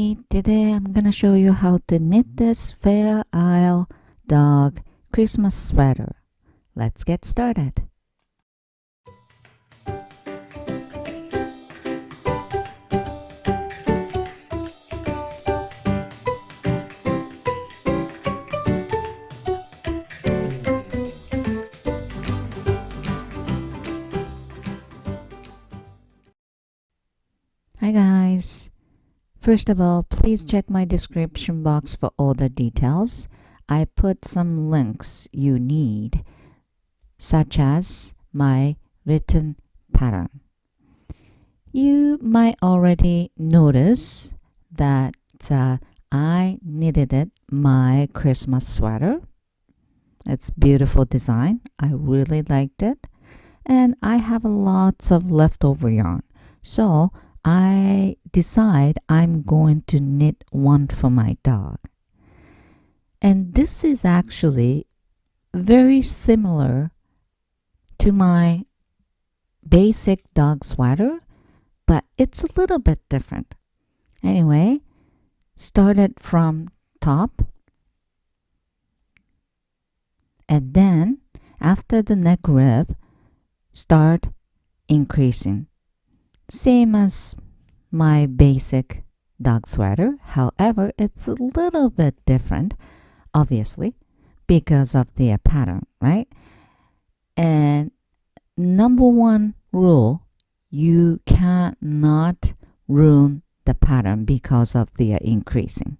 Hi, today I'm gonna show you how to knit this Fair Isle dog Christmas sweater. Let's get started. Hi guys. First of all, please check my description box for all the details. I put some links you need, such as my written pattern. You might already notice that I knitted my Christmas sweater. It's beautiful design. I really liked it. And I have lots of leftover yarn. So I decide I'm going to knit one for my dog. And this is actually very similar to my basic dog sweater, but it's a little bit different. Anyway, started from top, and then after the neck rib, start increasing. Same as my basic dog sweater. However, it's a little bit different, obviously, because of the pattern, right? And number one rule, you cannot ruin the pattern because of the increasing.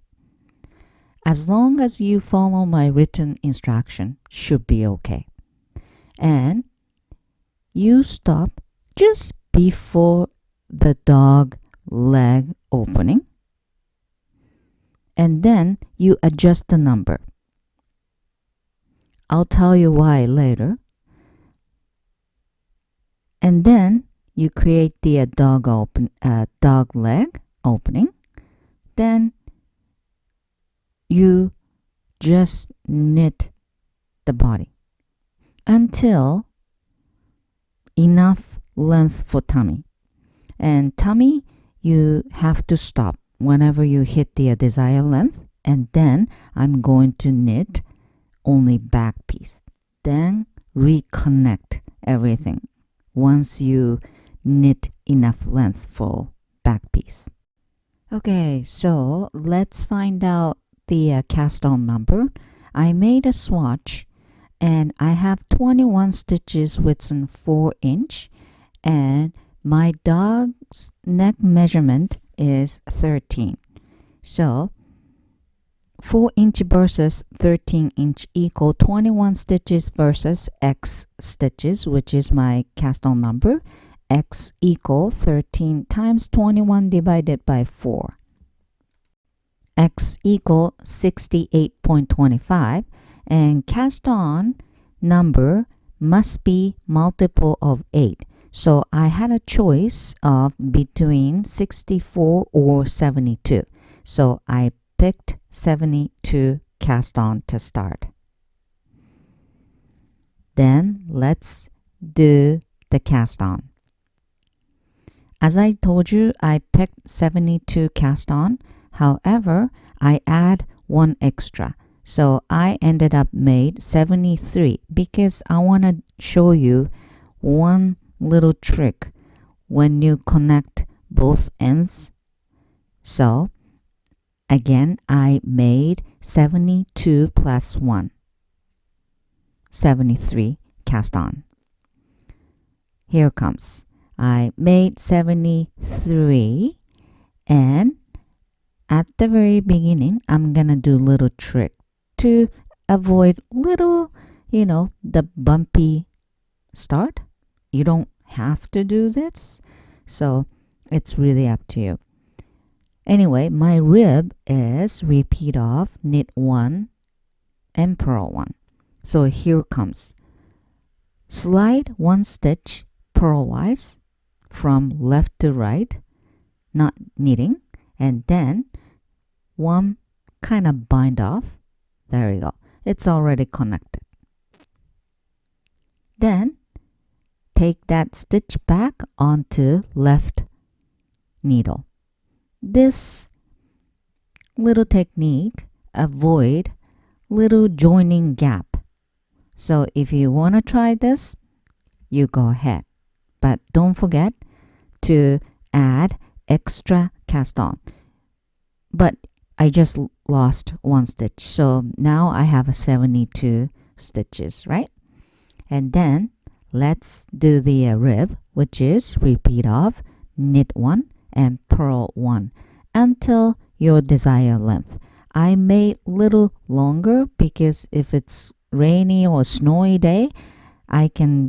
As long as you follow my written instruction, should be okay. And you stop just before the dog leg opening, and then you adjust the number. I'll tell you why later. And then you create the dog leg opening. Then you just knit the body until enough length for tummy. And tummy, you have to stop whenever you hit the desired length. And then I'm going to knit only back piece. Then reconnect everything once you knit enough length for back piece. Okay, so let's find out the cast on number. I made a swatch and I have 21 stitches with 4 inch, and my dog's neck measurement is 13. So 4 inch versus 13 inch equal 21 stitches versus X stitches, which is my cast on number. X equal 13 times 21 divided by 4. X equal 68.25, and cast on number must be multiple of 8. So I had a choice of between 64 or 72. So I picked 72 cast on to start. Then let's do the cast on. As I told you, I picked 72 cast on. However, I add one extra. So I ended up made 73 because I want to show you one little trick when you connect both ends. So again, I made 72 plus 1, 73 cast on. Here comes. I made 73, and at the very beginning, I'm gonna do a little trick to avoid little, the bumpy start. You don't have to do this, so it's really up to you. Anyway, my rib is repeat of knit 1 and purl 1. So here comes. Slide 1 stitch purlwise from left to right, not knitting, and then one kind of bind off. There you go. It's already connected. Then take that stitch back onto left needle. This little technique, avoid little joining gap. So if you want to try this, you go ahead. But don't forget to add extra cast on. But I just lost one stitch. So now I have 72 stitches, right? And then let's do the rib, which is repeat of knit 1 and purl 1 until your desired length. I made little longer because if it's rainy or snowy day, I can,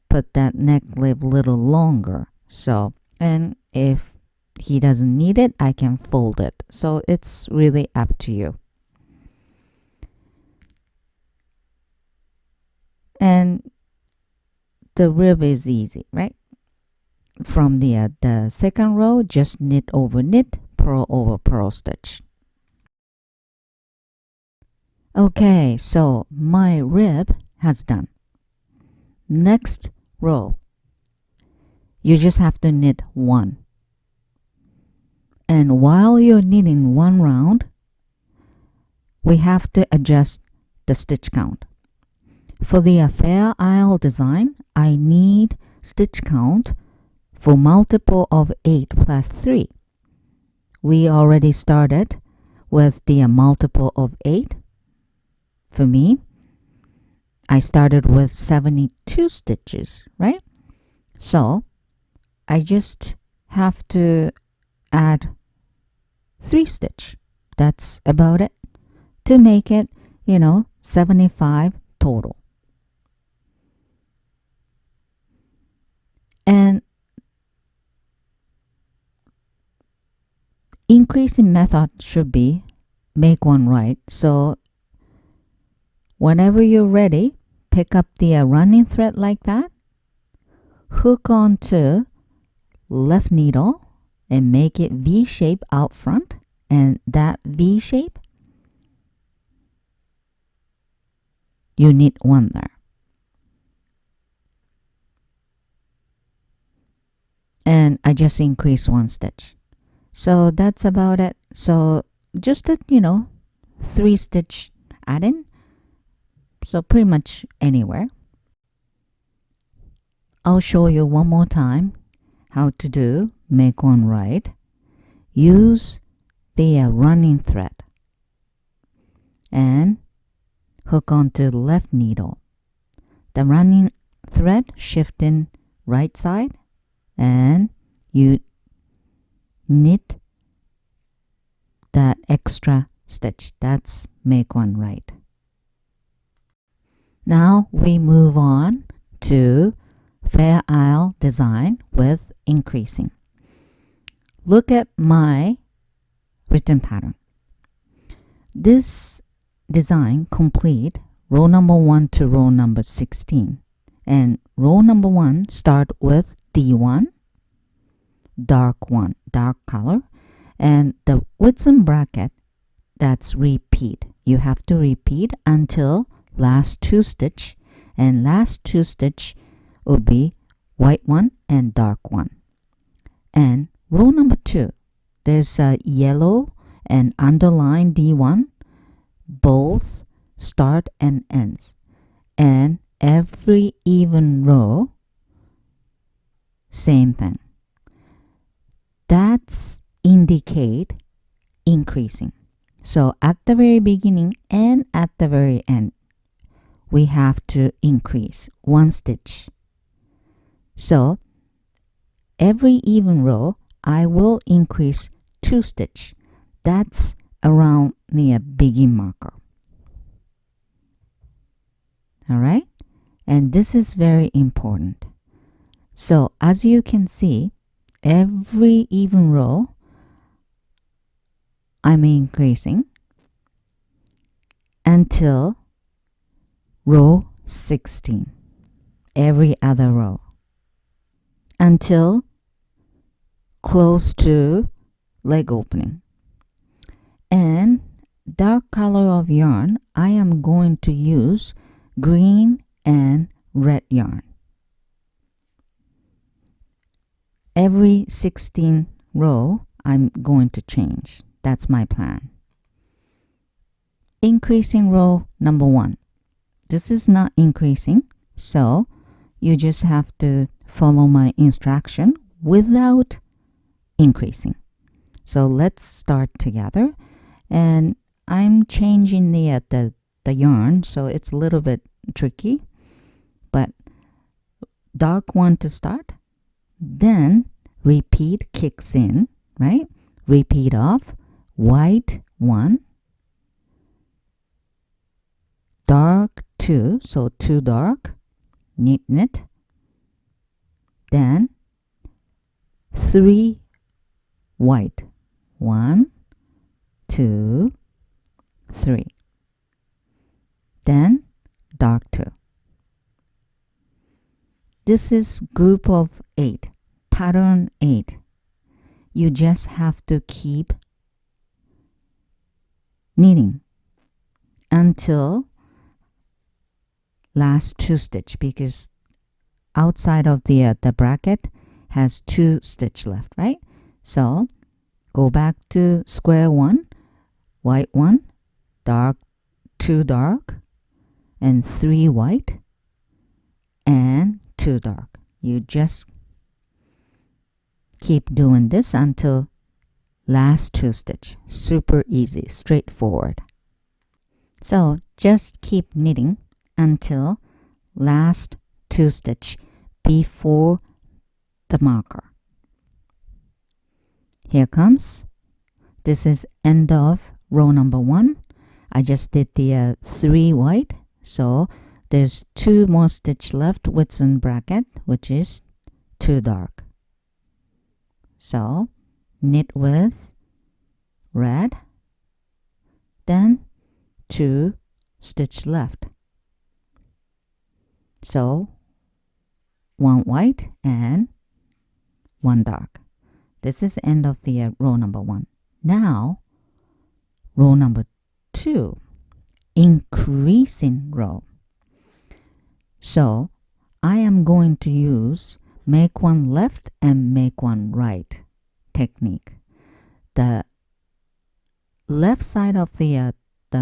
put that neck lip a little longer. So, and if he doesn't need it, I can fold it. So it's really up to you. And the rib is easy, right? From the second row, just knit over knit, purl over purl stitch. Okay, so my rib has done. Next row, you just have to knit 1. And while you're knitting 1 round, we have to adjust the stitch count. For the Fair Isle design, I need stitch count for multiple of 8 plus 3. We already started with the multiple of 8. For me, I started with 72 stitches, right? So I just have to add 3 stitch. That's about it to make it, 75 total. And increasing method should be make one right. So whenever you're ready, pick up the running thread like that, hook onto left needle and make it V shape out front, and that V shape, you knit 1 there. And I just increased 1 stitch. So that's about it. So just a, 3 stitch add in. So pretty much anywhere. I'll show you one more time how to do make one right. Use the running thread and hook onto the left needle. The running thread shift in right side and you knit that extra stitch. That's make one right. Now we move on to Fair Isle design with increasing. Look at my written pattern. This design complete row number 1 to row number 16. And row number 1 start with D1, dark 1, dark color, and the widths and bracket, that's repeat. You have to repeat until last 2 stitch, and last 2 stitch will be white 1 and dark 1. And row number 2, there's a yellow and underline D1, both start and ends. And every even row, same thing. That's indicate increasing. So at the very beginning and at the very end, we have to increase 1 stitch. So every even row, I will increase 2 stitch. That's around the begin marker. All right, and this is very important. So as you can see, every even row I'm increasing until row 16, every other row, until close to leg opening. And dark color of yarn, I am going to use green and red yarn. Every 16 row I'm going to change. That's my plan. Increasing row number 1. This is not increasing, so you just have to follow my instruction without increasing. So let's start together, and I'm changing the yarn, so it's a little bit tricky, but dark one to start, then repeat kicks in, right? Repeat off, white 1, dark 2, so 2 dark, knit knit, then 3 white, 1, 2, 3, then dark 2. This is group of 8, pattern 8. You just have to keep knitting until last 2 stitch, because outside of the bracket has 2 stitch left, right? So go back to square 1, white 1, dark 2 dark, and 3 white, and 2 dark. You just keep doing this until last 2 stitch. Super easy, straightforward. So just keep knitting until last 2 stitch before the marker. Here comes. This is end of row number 1. I just did the 3 white, so there's 2 more stitch left within bracket, which is 2 dark. So knit with red, then 2 stitch left. So 1 white and 1 dark. This is end of the row number 1. Now row number 2, increasing row. So I am going to use make 1 left and make 1 right technique. The left side of the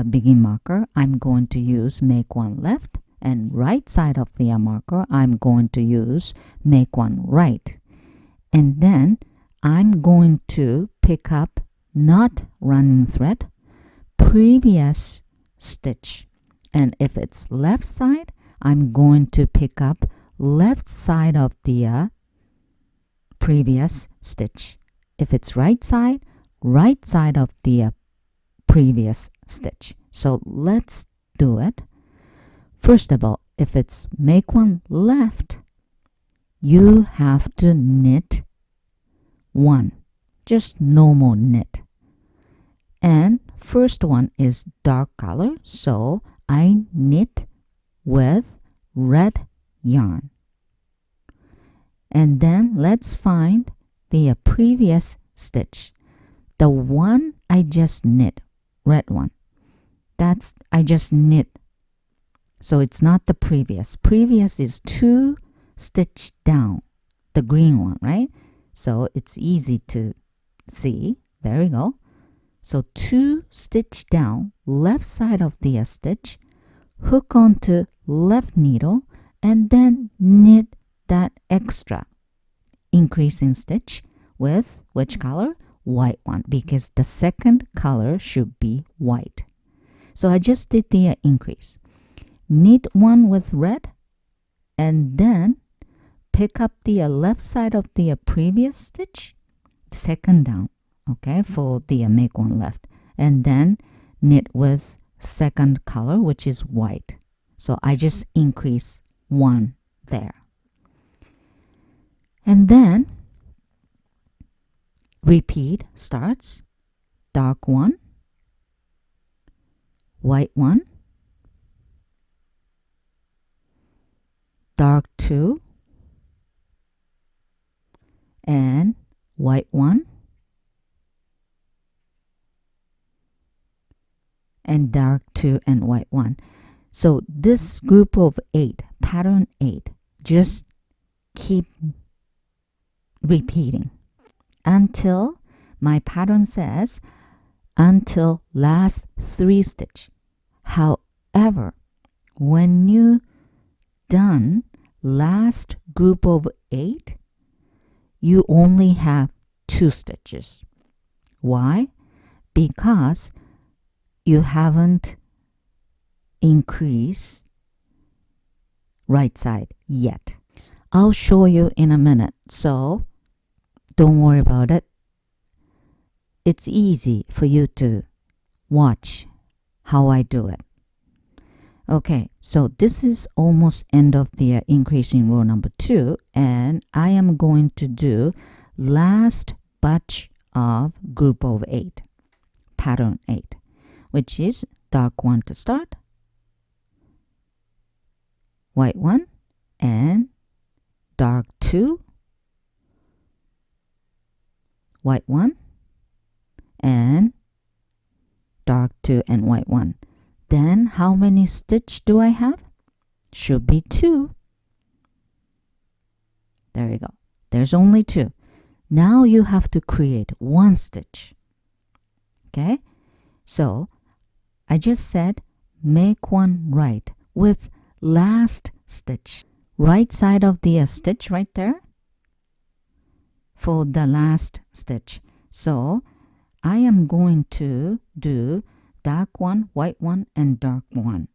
begin marker, I'm going to use make 1 left, and right side of the marker, I'm going to use make 1 right. And then I'm going to pick up not running thread, previous stitch. And if it's left side, I'm going to pick up left side of the previous stitch. If it's right side of the previous stitch. So let's do it. First of all, if it's make 1 left, you have to knit 1, just normal knit. And first one is dark color, so I knit with red yarn. And then let's find the previous stitch, the one I just knit, red one. That's I just knit, so it's not the previous. Previous is 2 stitch down, the green one, right? So it's easy to see. There we go. So 2 stitch down, left side of the stitch, hook onto left needle, and then knit that extra increasing stitch with which color? White one, because the second color should be white. So I just did the increase. Knit 1 with red, and then pick up the left side of the previous stitch, second down, okay, for the make 1 left, and then knit with second color, which is white. So I just increase 1 there. And then repeat starts dark 1, white 1, dark 2, and white 1, and dark 2 and white 1. So this group of 8, pattern 8, just keep repeating until my pattern says until last 3 stitch. However, when you done last group of 8, you only have 2 stitches. Why? Because you haven't increased right side yet. I'll show you in a minute, so don't worry about it. It's easy for you to watch how I do it. Okay, so this is almost end of the increasing row number 2, and I am going to do last batch of group of 8, pattern 8, which is dark 1 to start, white 1, and dark 2, white 1, and dark 2 and white 1. Then how many stitch do I have? Should be 2. There you go. There's only 2. Now you have to create 1 stitch. Okay? So I just said make 1 right with last stitch. Right side of the stitch right there for the last stitch. So I am going to do dark 1, white 1, and dark 1,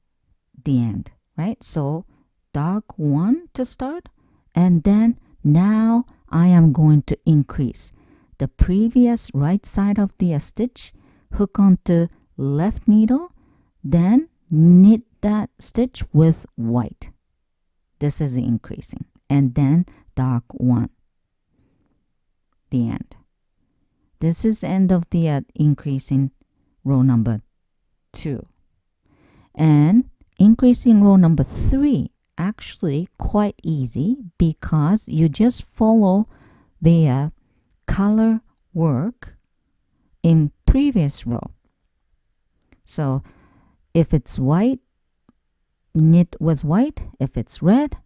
the end, right? So dark 1 to start, and then now I am going to increase the previous right side of the stitch, hook onto left needle, then knit that stitch with white. This is increasing, and then dark 1, the end. This is end of the increasing row number 2. And increasing row number 3, actually quite easy because you just follow the color work in previous row. So if it's white, knit with white. If it's red,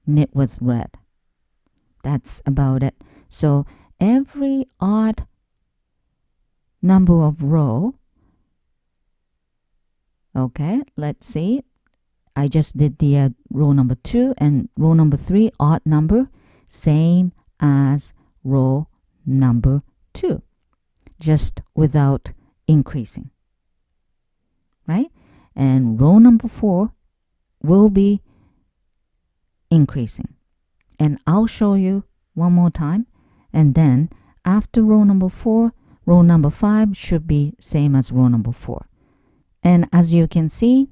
knit with red. That's about it. So every odd number of row, okay, let's see. I just did the row number 2 and row number 3, odd number, same as row number 2, just without increasing, right? And row number 4 will be increasing. And I'll show you one more time. And then after row number 4, row number 5 should be same as row number 4. And as you can see,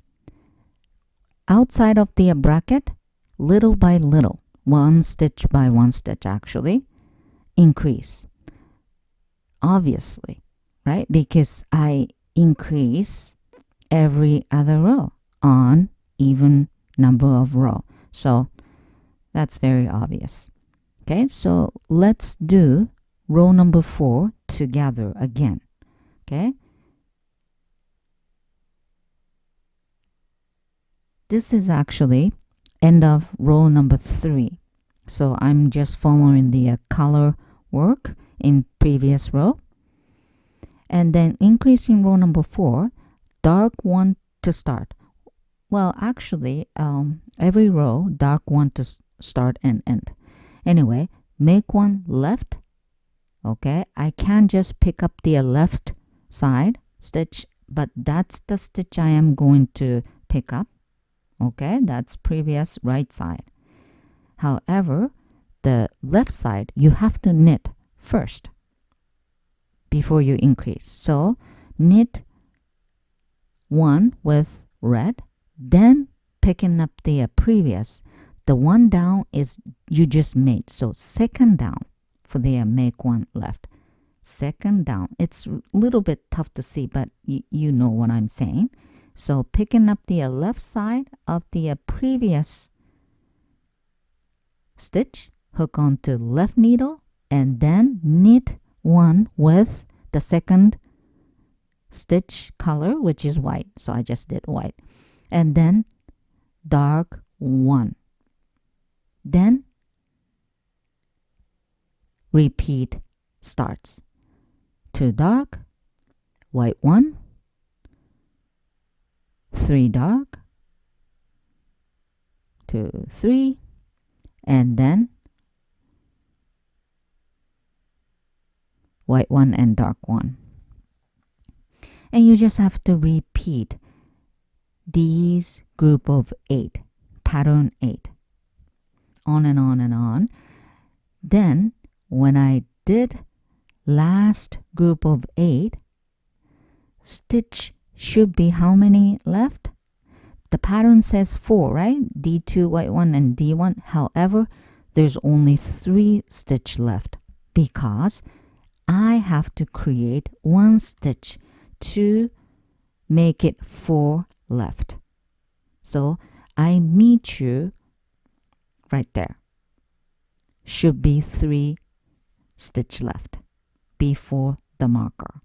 outside of the bracket, little by little, 1 stitch by 1 stitch actually, increase. Obviously, right? Because I increase every other row on even number of row. So that's very obvious. Okay, so let's do row number 4 together again. Okay. This is actually end of row number 3. So I'm just following the color work in previous row. And then increasing row number 4, dark 1 to start. Well, actually, every row, dark 1 to start and end. Anyway, make 1 left. Okay, I can just pick up the left side stitch, but that's the stitch I am going to pick up. Okay, that's previous right side. However, the left side, you have to knit first before you increase. So knit 1 with red, then picking up the previous. The one down is you just made. So second down for the make 1 left. Second down. It's a little bit tough to see, but you know what I'm saying. So picking up the left side of the previous stitch, hook onto left needle, and then knit 1 with the second stitch color, which is white. So I just did white. And then dark 1. Then repeat starts. 2 dark, white 1, 3 dark, 2, 3, and then white 1 and dark 1. And you just have to repeat these group of 8, pattern 8, on and on and on. Then when I did last group of 8, stitch should be how many left? The pattern says 4, right? D2, white 1, and D1. However, there's only 3 stitch left because I have to create 1 stitch to make it 4 left. So I meet you right there. Should be 3 stitch left before the marker.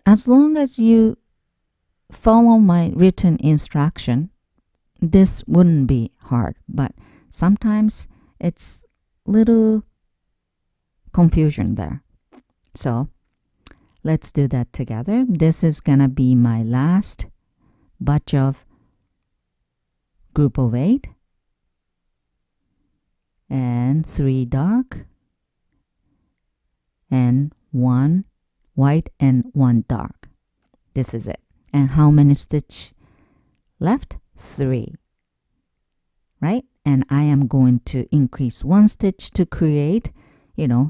As long as you follow my written instruction, this wouldn't be hard, but sometimes it's little confusion there. So let's do that together. This is gonna be my last batch of group of 8 and 3 dark and 1 white and 1 dark. This is it. And how many stitch left? 3, right? And I am going to increase 1 stitch to create,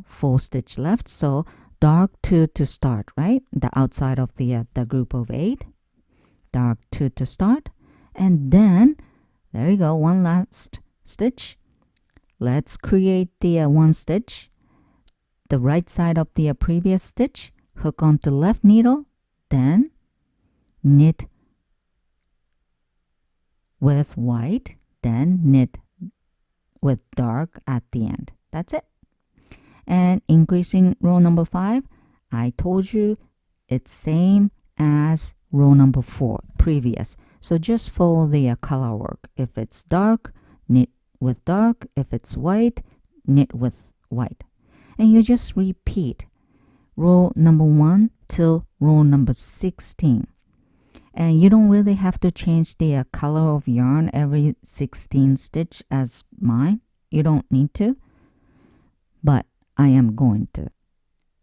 4 stitch left. So dark 2 to start, right? The outside of the group of 8, dark 2 to start, and then there you go, 1 last stitch. Let's create the 1 stitch, the right side of the previous stitch, hook onto left needle, then knit with white, then knit with dark at the end. That's it. And increasing row number 5, I told you it's same as row number 4 previous. So just follow the color work. If it's dark, knit with dark. If it's white, knit with white. And you just repeat row number 1 till row number 16. And you don't really have to change the color of yarn every 16 stitch as mine. You don't need to, but I am going to.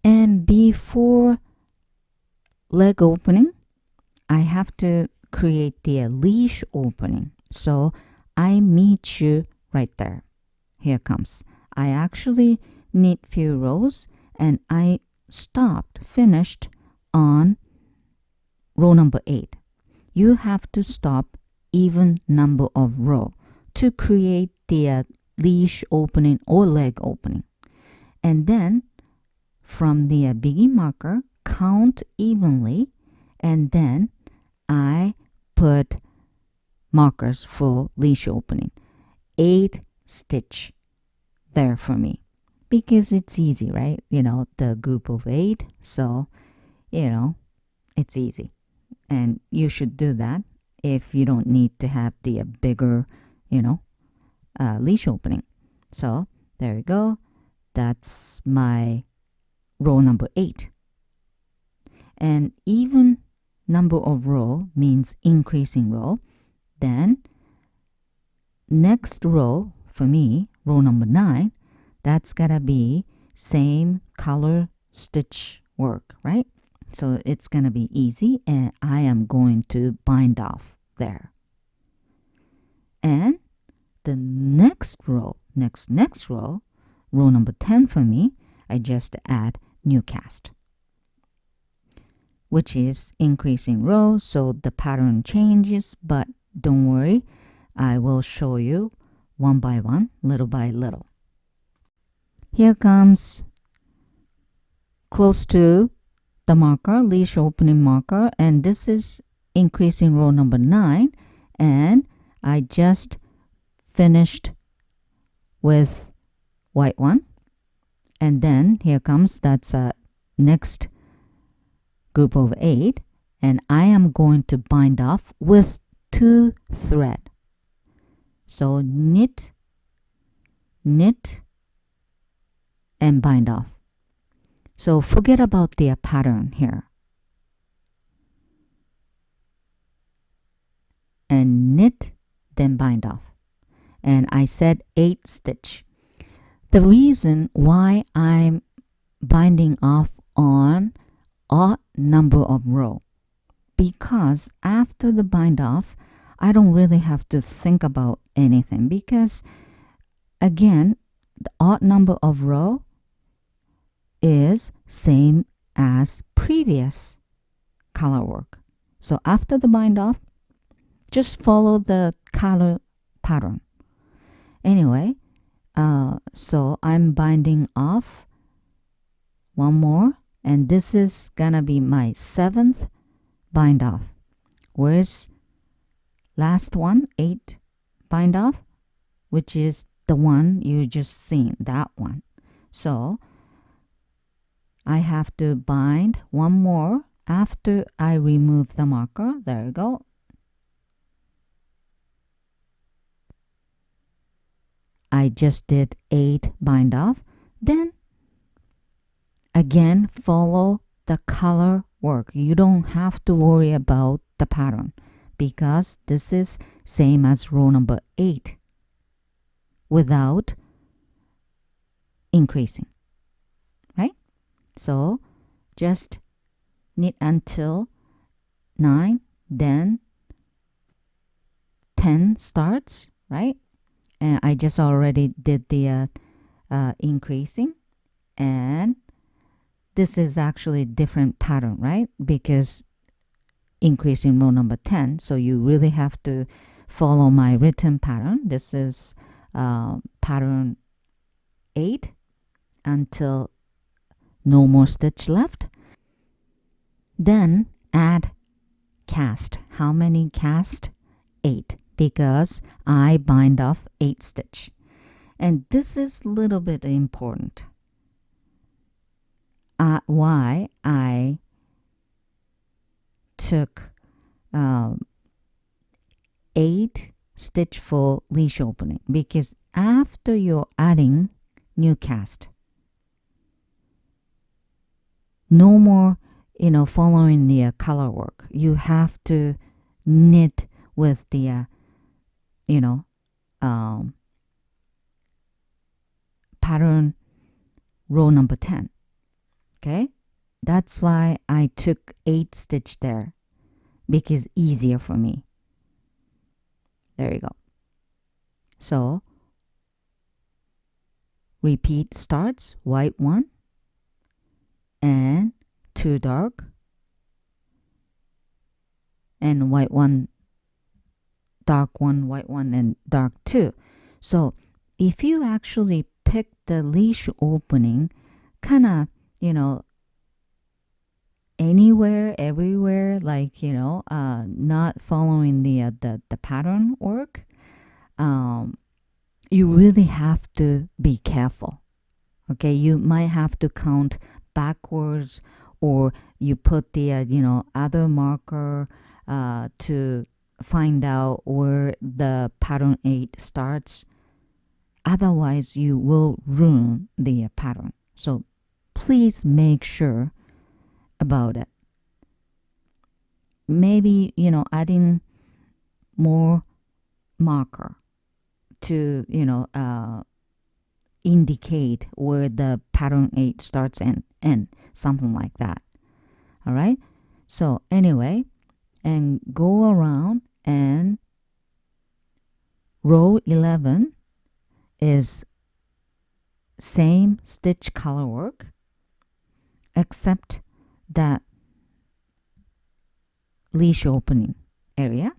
And before leg opening, I have to create the leash opening. So I meet you right there. Here comes. I actually knit few rows and I finished on row number 8. You have to stop even number of row to create the leash opening or leg opening. And then from the begin marker, count evenly, and then I put markers for leash opening. 8 stitch there for me because it's easy, right? The group of 8, so it's easy, and you should do that if you don't need to have the bigger leash opening. So there you go. That's my row number 8. And even number of row means increasing row. Then next row for me, row number 9, that's gotta be same color stitch work, right? So it's gonna be easy, and I am going to bind off there. And the next row, next row, row number 10 for me, I just add new cast, which is increasing row, so the pattern changes, but don't worry, I will show you one by one, little by little. Here comes close to the marker, leash opening marker, and this is increasing row number 9, and I just finished with white one, and then here comes, that's a next group of 8, and I am going to bind off with 2 thread. So knit, and bind off. So forget about the pattern here. And knit, then bind off. And I said 8 stitch. The reason why I'm binding off on odd number of row, because after the bind off, I don't really have to think about anything, because again, the odd number of row is same as previous color work. So after the bind off, just follow the color pattern. Anyway, so I'm binding off one more, and this is gonna be my 7th bind off. Where's last one? 8 bind off, which is the one you just seen, that one. So I have to bind one more after I remove the marker. There you go. I just did 8 bind off. Then again, follow the color work. You don't have to worry about the pattern, because this is same as row number 8 without increasing, right? So just knit until 9, then 10 starts, right? And I just already did the increasing, and this is actually different pattern, right? Because increasing row number 10, so you really have to follow my written pattern. This is pattern 8 until no more stitch left. Then add cast. How many cast? 8, because I bind off 8 stitch. And this is a little bit important. Why I took 8 stitch for leash opening, because after you're adding new cast, no more following the color work. You have to knit with the pattern row number 10. Okay, that's why I took 8 stitch there, because easier for me. There you go. So repeat starts, white 1 and 2 dark, and white 1, dark 1, white 1, and dark 2. So if you actually pick the leash opening kind of anywhere, everywhere, like not following the pattern work, you really have to be careful. Okay, you might have to count backwards, or you put the other marker to find out where the pattern 8 starts. Otherwise you will ruin the pattern. So please make sure about it. Maybe adding more marker to indicate where the pattern 8 starts and end, something like that. All right, so anyway, and go around, and row 11 is same stitch color work, except that leash opening area,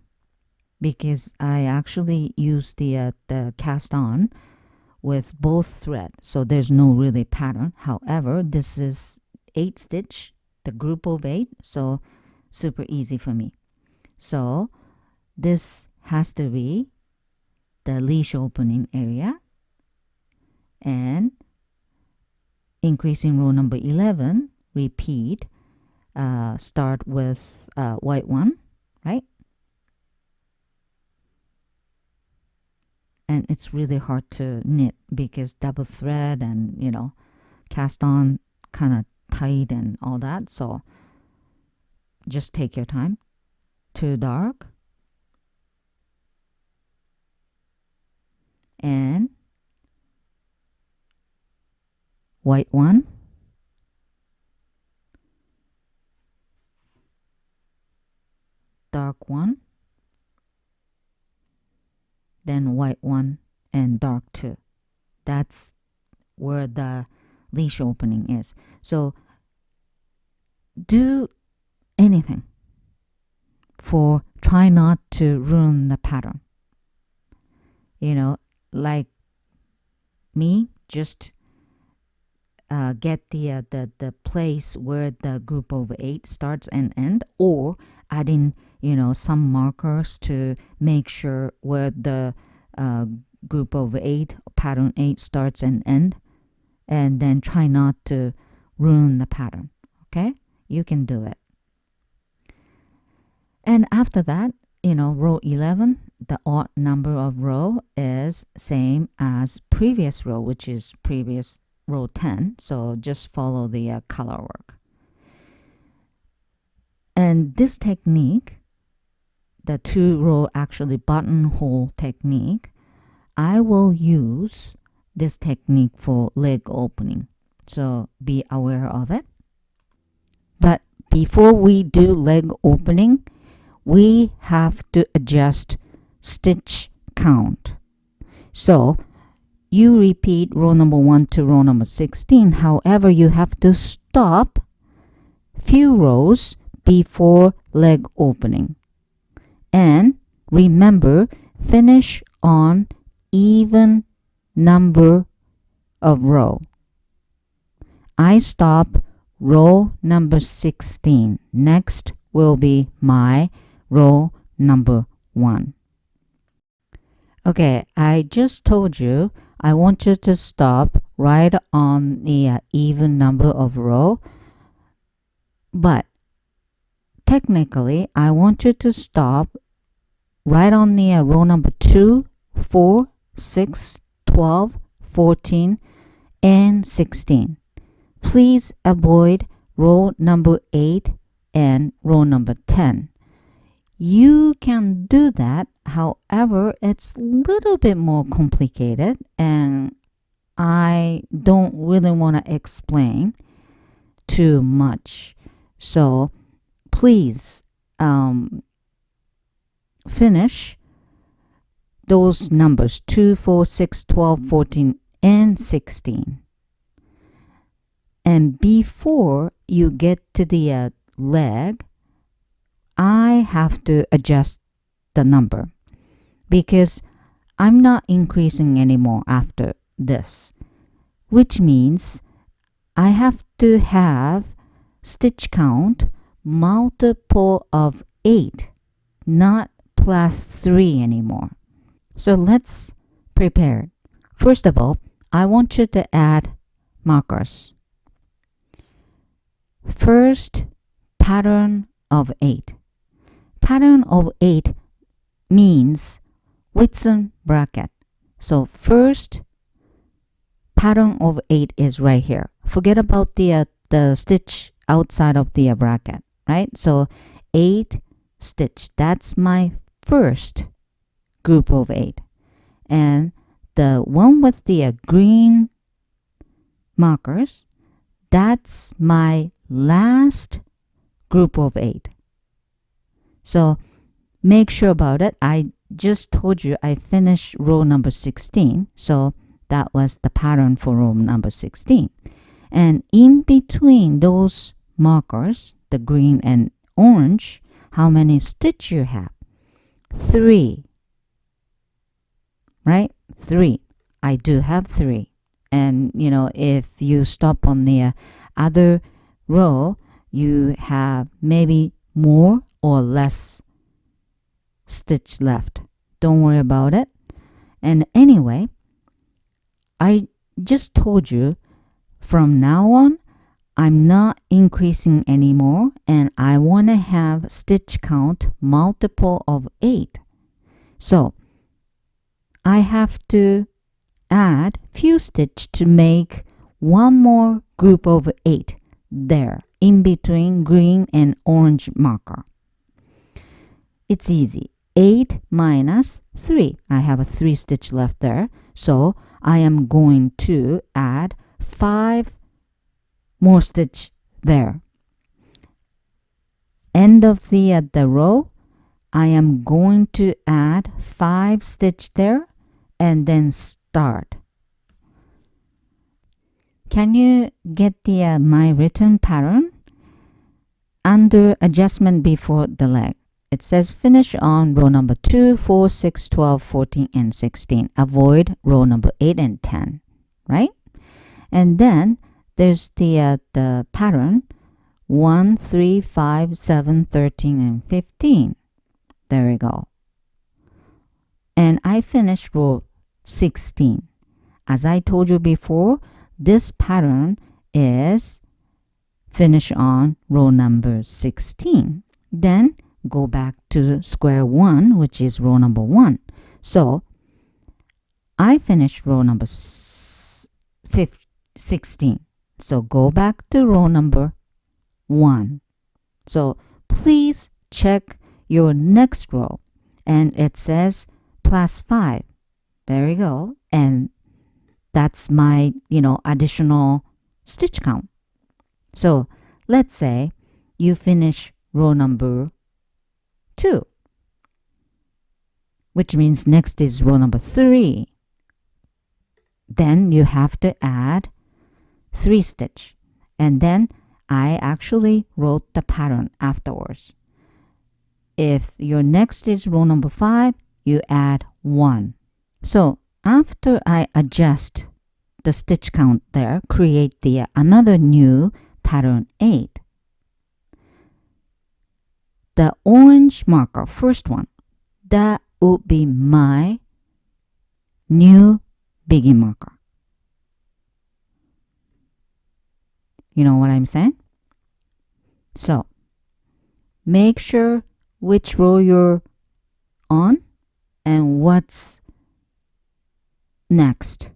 because I actually use the cast on with both thread, so there's no really pattern. However, this is 8 stitch, the group of 8, so super easy for me. So this has to be the leash opening area, and increasing row number 11, repeat, start with white 1, right? And it's really hard to knit because double thread and cast on kind of tight and all that. So just take your time. Too dark. And white one. Dark one. Then white one and dark two. That's where the leash opening is. So do anything for try not to ruin the pattern. You know, like me, just get the place where the group of 8 starts and end, or adding, you know, some markers to make sure where the group of 8, pattern 8 starts and end, and then try not to ruin the pattern. Okay, you can do it. And after that, you know, row 11, the odd number of row is same as previous row, which is previous row 10. So just follow the color work. And this technique, the 2-row actually buttonhole technique, I will use this technique for leg opening. So be aware of it. But before we do leg opening, we have to adjust stitch count. So you repeat row number 1 to row number 16. However, you have to stop few rows before leg opening. And remember, finish on even number of row. I stop row number 16. Next will be my row number 1. Okay, I just told you I want you to stop right on the even number of row, but technically I want you to stop right on the row number 2, 4, 6, 12, 14, and 16. Please avoid row number 8 and row number 10. You can do that, however, it's a little bit more complicated, and I don't really want to explain too much. So please finish those numbers 2, 4, 6, 12, 14, and 16. And before you get to the leg, I have to adjust the number because I'm not increasing anymore after this, which means I have to have stitch count multiple of 8, not plus 3 anymore. So let's prepare. First of all, I want you to add markers. First, pattern of 8. Pattern of 8 means Whitsun bracket. So first pattern of 8 is right here. Forget about the stitch outside of the bracket, right? So 8 stitch. That's my first group of 8. And the one with the green markers, that's my last group of 8. So make sure about it. I just told you I finished row number 16. So that was the pattern for row number 16. And in between those markers, the green and orange, how many stitch you have? 3. Right? 3. I do have 3. And you know, if you stop on the other row, you have maybe more or less stitch left. Don't worry about it. And anyway, I just told you from now on I'm not increasing anymore, and I want to have stitch count multiple of 8. So I have to add few stitch to make one more group of 8. there in between green and orange marker. It's easy. 8 minus 3. I have a 3 stitch left there. So I am going to add 5 more stitch there. End of the row, I am going to add 5 stitch there and then start. Can you get the my written pattern? Under adjustment before the leg, it says finish on row number 2, 4, 6, 12, 14, and 16. Avoid row number 8 and 10, right? And then there's the pattern 1, 3, 5, 7, 13, and 15. There we go. And I finished row 16. As I told you before, this pattern is finish on row number 16. Then go back to square 1, which is row number 1. So I finished row number 16. So go back to row number 1. So please check your next row, and it says plus 5. There we go. And that's my, additional stitch count. So let's say you finish row number 2, which means next is row number 3. Then you have to add 3 stitch, and then I actually wrote the pattern afterwards. If your next is row number 5, you add 1. So after I adjust the stitch count there, create the another new pattern 8. The orange marker, first one, that would be my new begin marker. You know what I'm saying? So make sure which row you're on and what's next.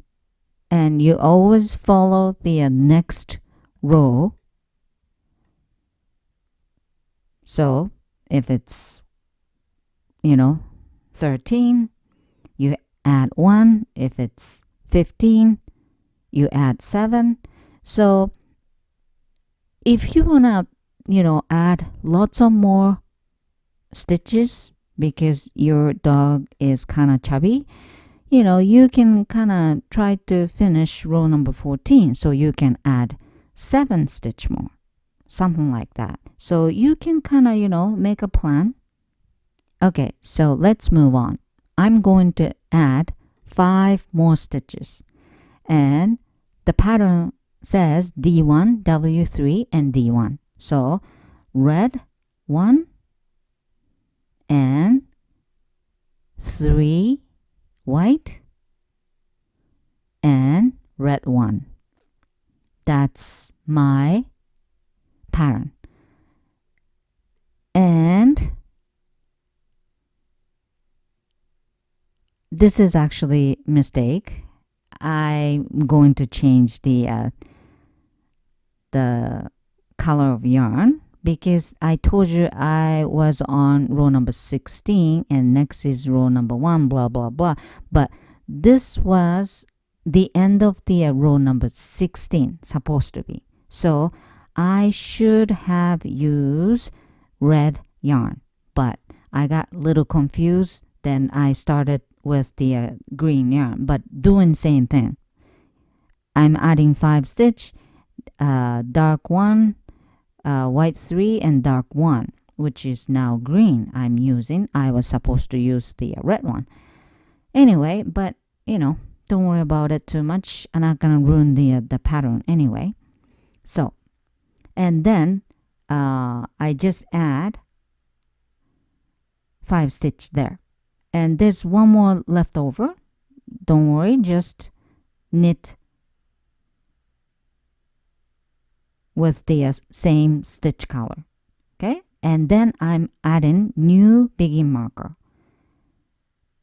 And you always follow the next row. So if it's, 13, you add 1. If it's 15, you add 7. So if you want to, add lots of more stitches because your dog is kind of chubby, you can kind of try to finish row number 14. So you can add 7 stitch more, something like that. So you can kind of, make a plan. Okay, so let's move on. I'm going to add 5 more stitches. And the pattern says D1, W3, and D1. So red 1 and 3 white and red 1. That's my pattern. And this is actually a mistake. I'm going to change the color of yarn because I told you I was on row number 16 and next is row number 1, blah, blah, blah. But this was the end of the row number 16, supposed to be. So I should have used red yarn, but I got a little confused. Then I started with the green yarn, but doing same thing. I'm adding 5 stitch, dark 1, white 3, and dark 1, which is now green I'm using. I was supposed to use the red one. Anyway, but don't worry about it too much. I'm not gonna ruin the pattern anyway. So, and then I just add 5 stitch there. And there's one more left over. Don't worry, just knit with the same stitch color. Okay? And then I'm adding new begin marker.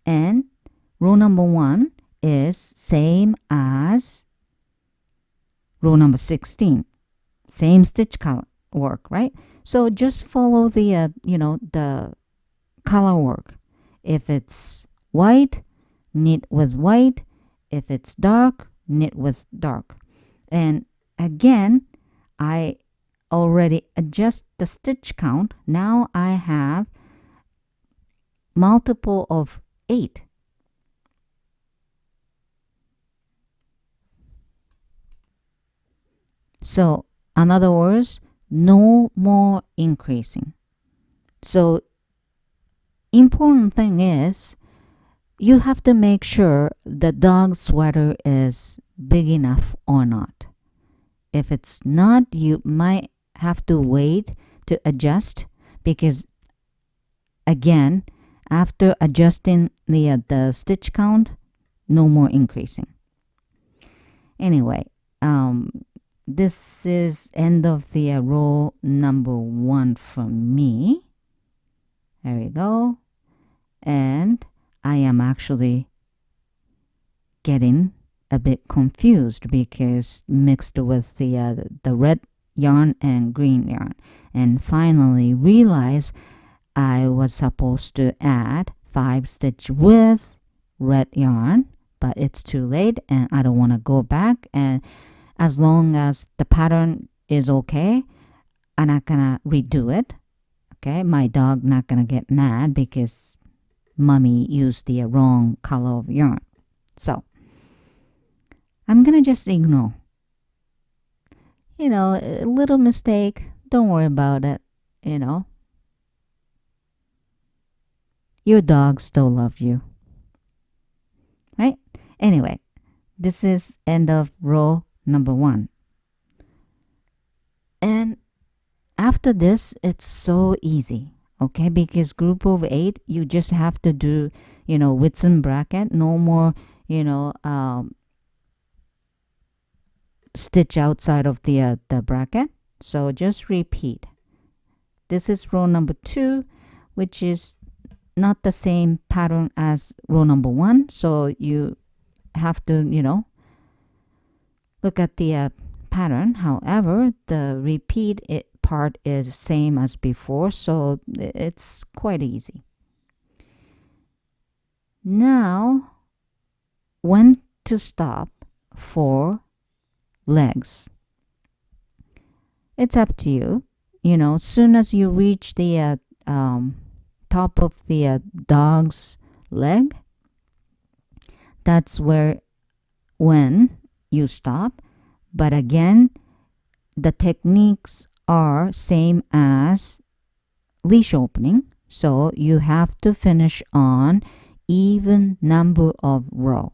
And row number 1 is same as row number 16. same stitch color work, right? So just follow the the color work. If it's white, knit with white. If it's dark, knit with dark. And again, I already adjust the stitch count. Now I have multiple of 8. So in other words, no more increasing. So important thing is you have to make sure the dog sweater is big enough or not. If it's not, you might have to wait to adjust, because again, after adjusting the stitch count, no more increasing. Anyway, this is end of the row number 1 for me. There we go. And I am actually getting a bit confused because mixed with the red yarn and green yarn, and finally realized I was supposed to add 5 stitch with red yarn, but it's too late and I don't want to go back. And as long as the pattern is okay, I'm not gonna redo it. Okay, my dog not gonna get mad because mommy used the wrong color of yarn. So I'm gonna just ignore. A little mistake, don't worry about it. Your dog still loves you, right? Anyway, this is end of row number 1. And after this, it's so easy, okay? Because group of 8, you just have to do, widths and bracket. No more, stitch outside of the bracket. So just repeat. This is row number 2, which is not the same pattern as row number 1. So you have to, look at the pattern. However, the repeat part is same as before, so it's quite easy. Now, when to stop for legs? It's up to you. As soon as you reach the top of the dog's leg, that's when you stop. But again, the techniques are same as leash opening, so you have to finish on even number of row.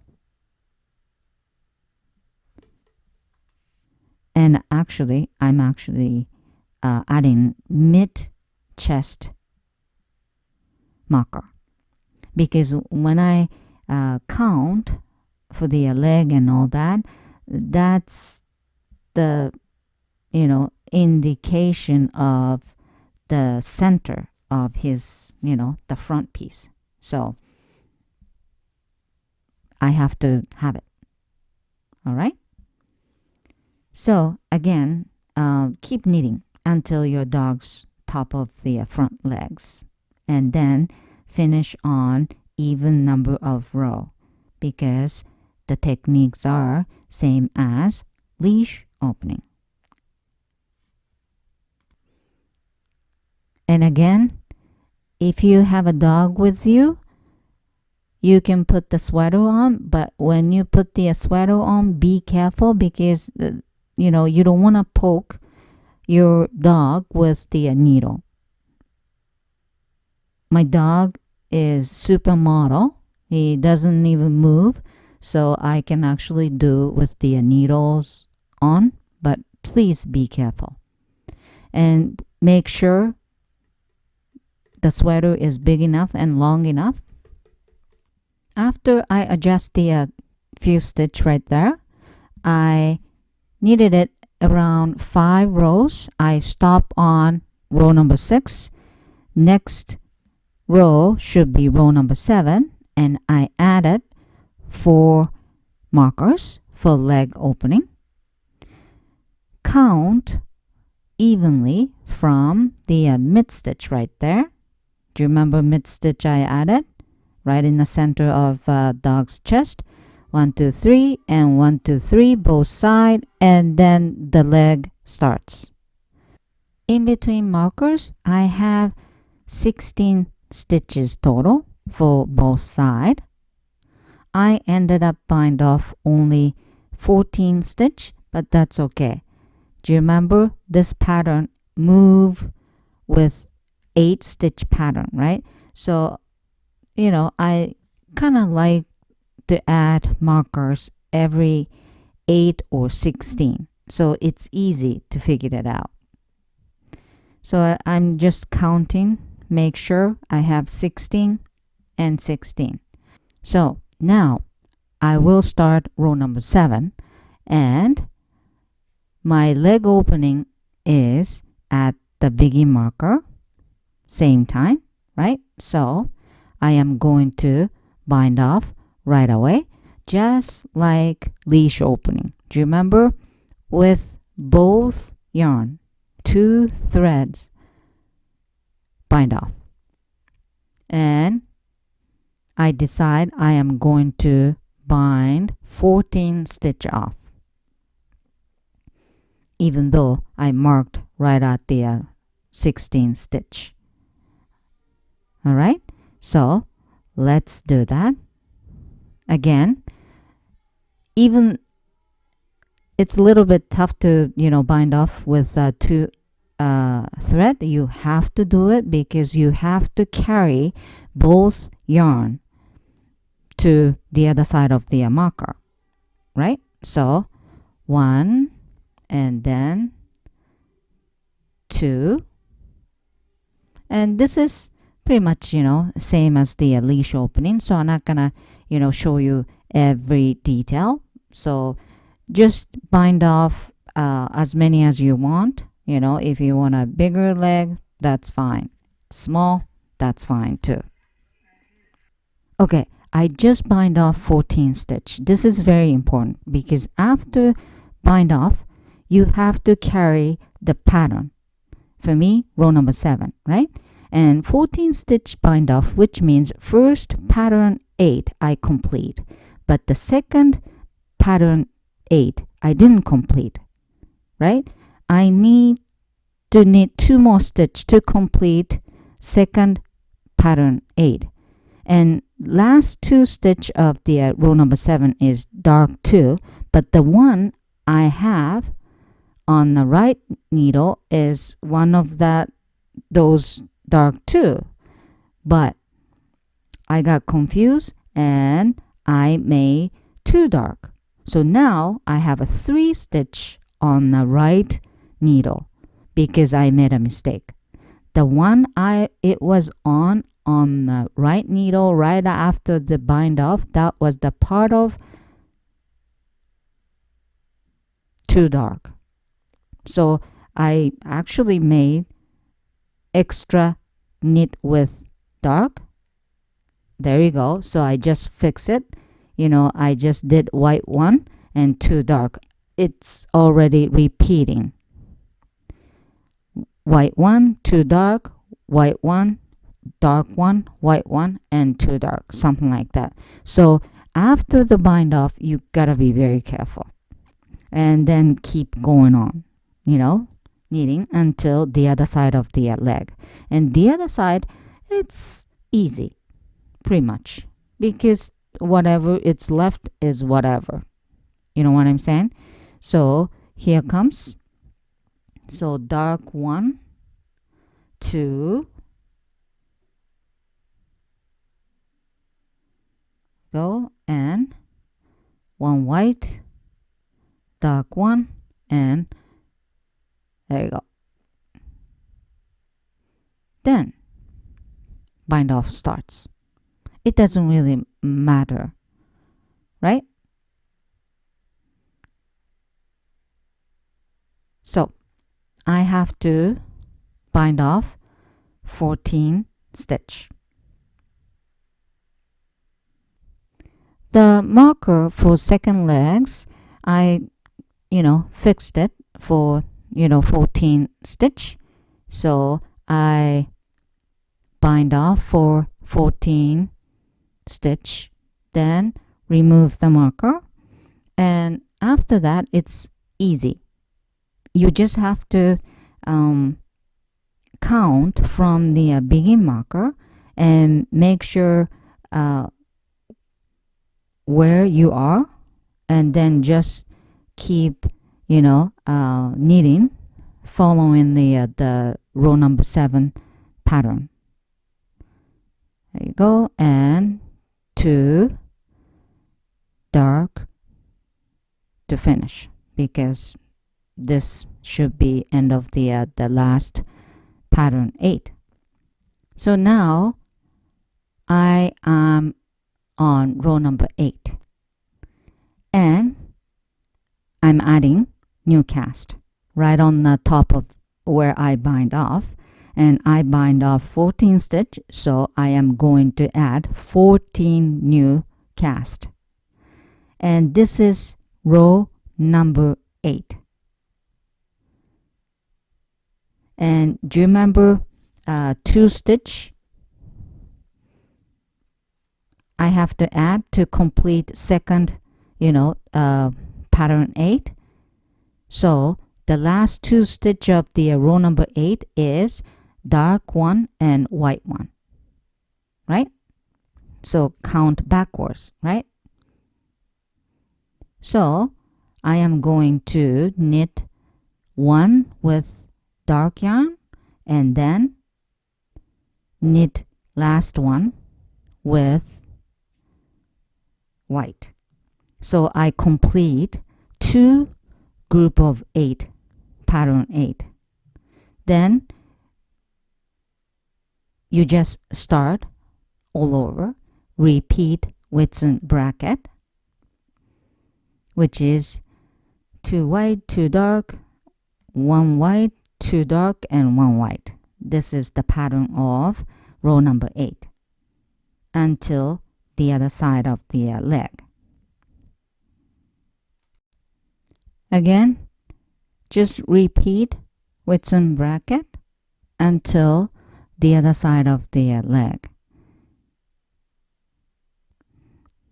And actually, I'm adding mid chest marker, because when I count for the leg and all that, that's the indication of the center of his the front piece. So I have to have it. All right, so again, keep knitting until your dog's top of the front legs, and then finish on even number of row, because the techniques are same as leash opening. And again, if you have a dog with you, you can put the sweater on, but when you put the sweater on, be careful, because you don't want to poke your dog with the needle. My dog is supermodel. He doesn't even move, so I can actually do with the needles on, but please be careful and make sure the sweater is big enough and long enough. After I adjust the few stitch right there, I knitted it around 5 rows. I stop on row number 6. Next row should be row number 7, and I added 4 markers for leg opening. Count evenly from the mid stitch right there. Do you remember mid stitch I added? Right in the center of dog's chest. 1, 2, 3, and 1, 2, 3, both side, and then the leg starts. In between markers, I have 16 stitches total for both side. I ended up bind off only 14 stitch, but that's okay. Do you remember this pattern move with 8 stitch pattern, right? So, you know, I kind of like to add markers every 8 or 16. So it's easy to figure it out. So I'm just counting, make sure I have 16 and 16. So now I will start row number 7, and my leg opening is at the begin marker, same time, right? So I am going to bind off right away, just like leash opening. Do you remember? With both yarn, 2 threads, bind off. And I decide I am going to bind 14 stitch off, even though I marked right at the 16 stitch. All right, so let's do that. Again, even it's a little bit tough to, you know, bind off with 2 thread. You have to do it because you have to carry both yarn to the other side of the marker, right? So 1 and then 2, and this is pretty much, you know, same as the leash opening, so I'm not gonna, you know, show you every detail. So just bind off as many as you want. You know, if you want a bigger leg, that's fine. Small, that's fine too. Okay, I just bind off 14 stitch. This is very important because after bind off, you have to carry the pattern. For me, row number 7, right? And 14 stitch bind off, which means first pattern 8 I complete, but the second pattern 8 I didn't complete, right? I need 2 more stitch to complete second pattern 8. And last 2 stitch of the row number 7 is dark 2, but the one I have on the right needle is one of those dark 2. But I got confused and I made 2 dark. So now I have a 3 stitch on the right needle because I made a mistake. The one it was on the right needle right after the bind off, that was the part of 2 dark. So I actually made extra knit with dark. There you go. So I just fix it. You know, I just did white 1 and 2 dark. It's already repeating. White 1, 2 dark, white 1, dark 1, white 1, and 2 dark, something like that. So after the bind off, you gotta be very careful and then keep going on, you know, knitting until the other side of the leg. And the other side, it's easy pretty much because whatever it's left is whatever, you know what I'm saying? So here comes, so dark 1, 2, go, and 1 white, dark 1, and there you go. Then bind off starts. It doesn't really matter, right? So I have to bind off 14 stitch. The marker for second legs, I, you know, fixed it for 14 stitch. So I bind off for 14 stitch, then remove the marker, and after that it's easy. You just have to count from the begin marker and make sure where you are, and then just keep knitting following the row number 7 pattern. There you go, and 2 dark to finish, because this should be end of the last pattern 8. So now I am on row number 8 and I'm adding new cast right on the top of where I bind off, and I bind off 14 stitch, so I am going to add 14 new cast, and this is row number 8. And do you remember 2 stitch I have to add to complete second pattern 8? So the last 2 stitch of the row number 8 is dark one and white one, right? So count backwards, right? So I am going to knit one with dark yarn and then knit last one with white. So I complete 2 group of 8, pattern 8. Then you just start all over, repeat widths and bracket, which is 2 white, 2 dark, 1 white, 2 dark, and 1 white. This is the pattern of row number 8 until the other side of the leg. Again, just repeat widths and bracket until the other side of the leg.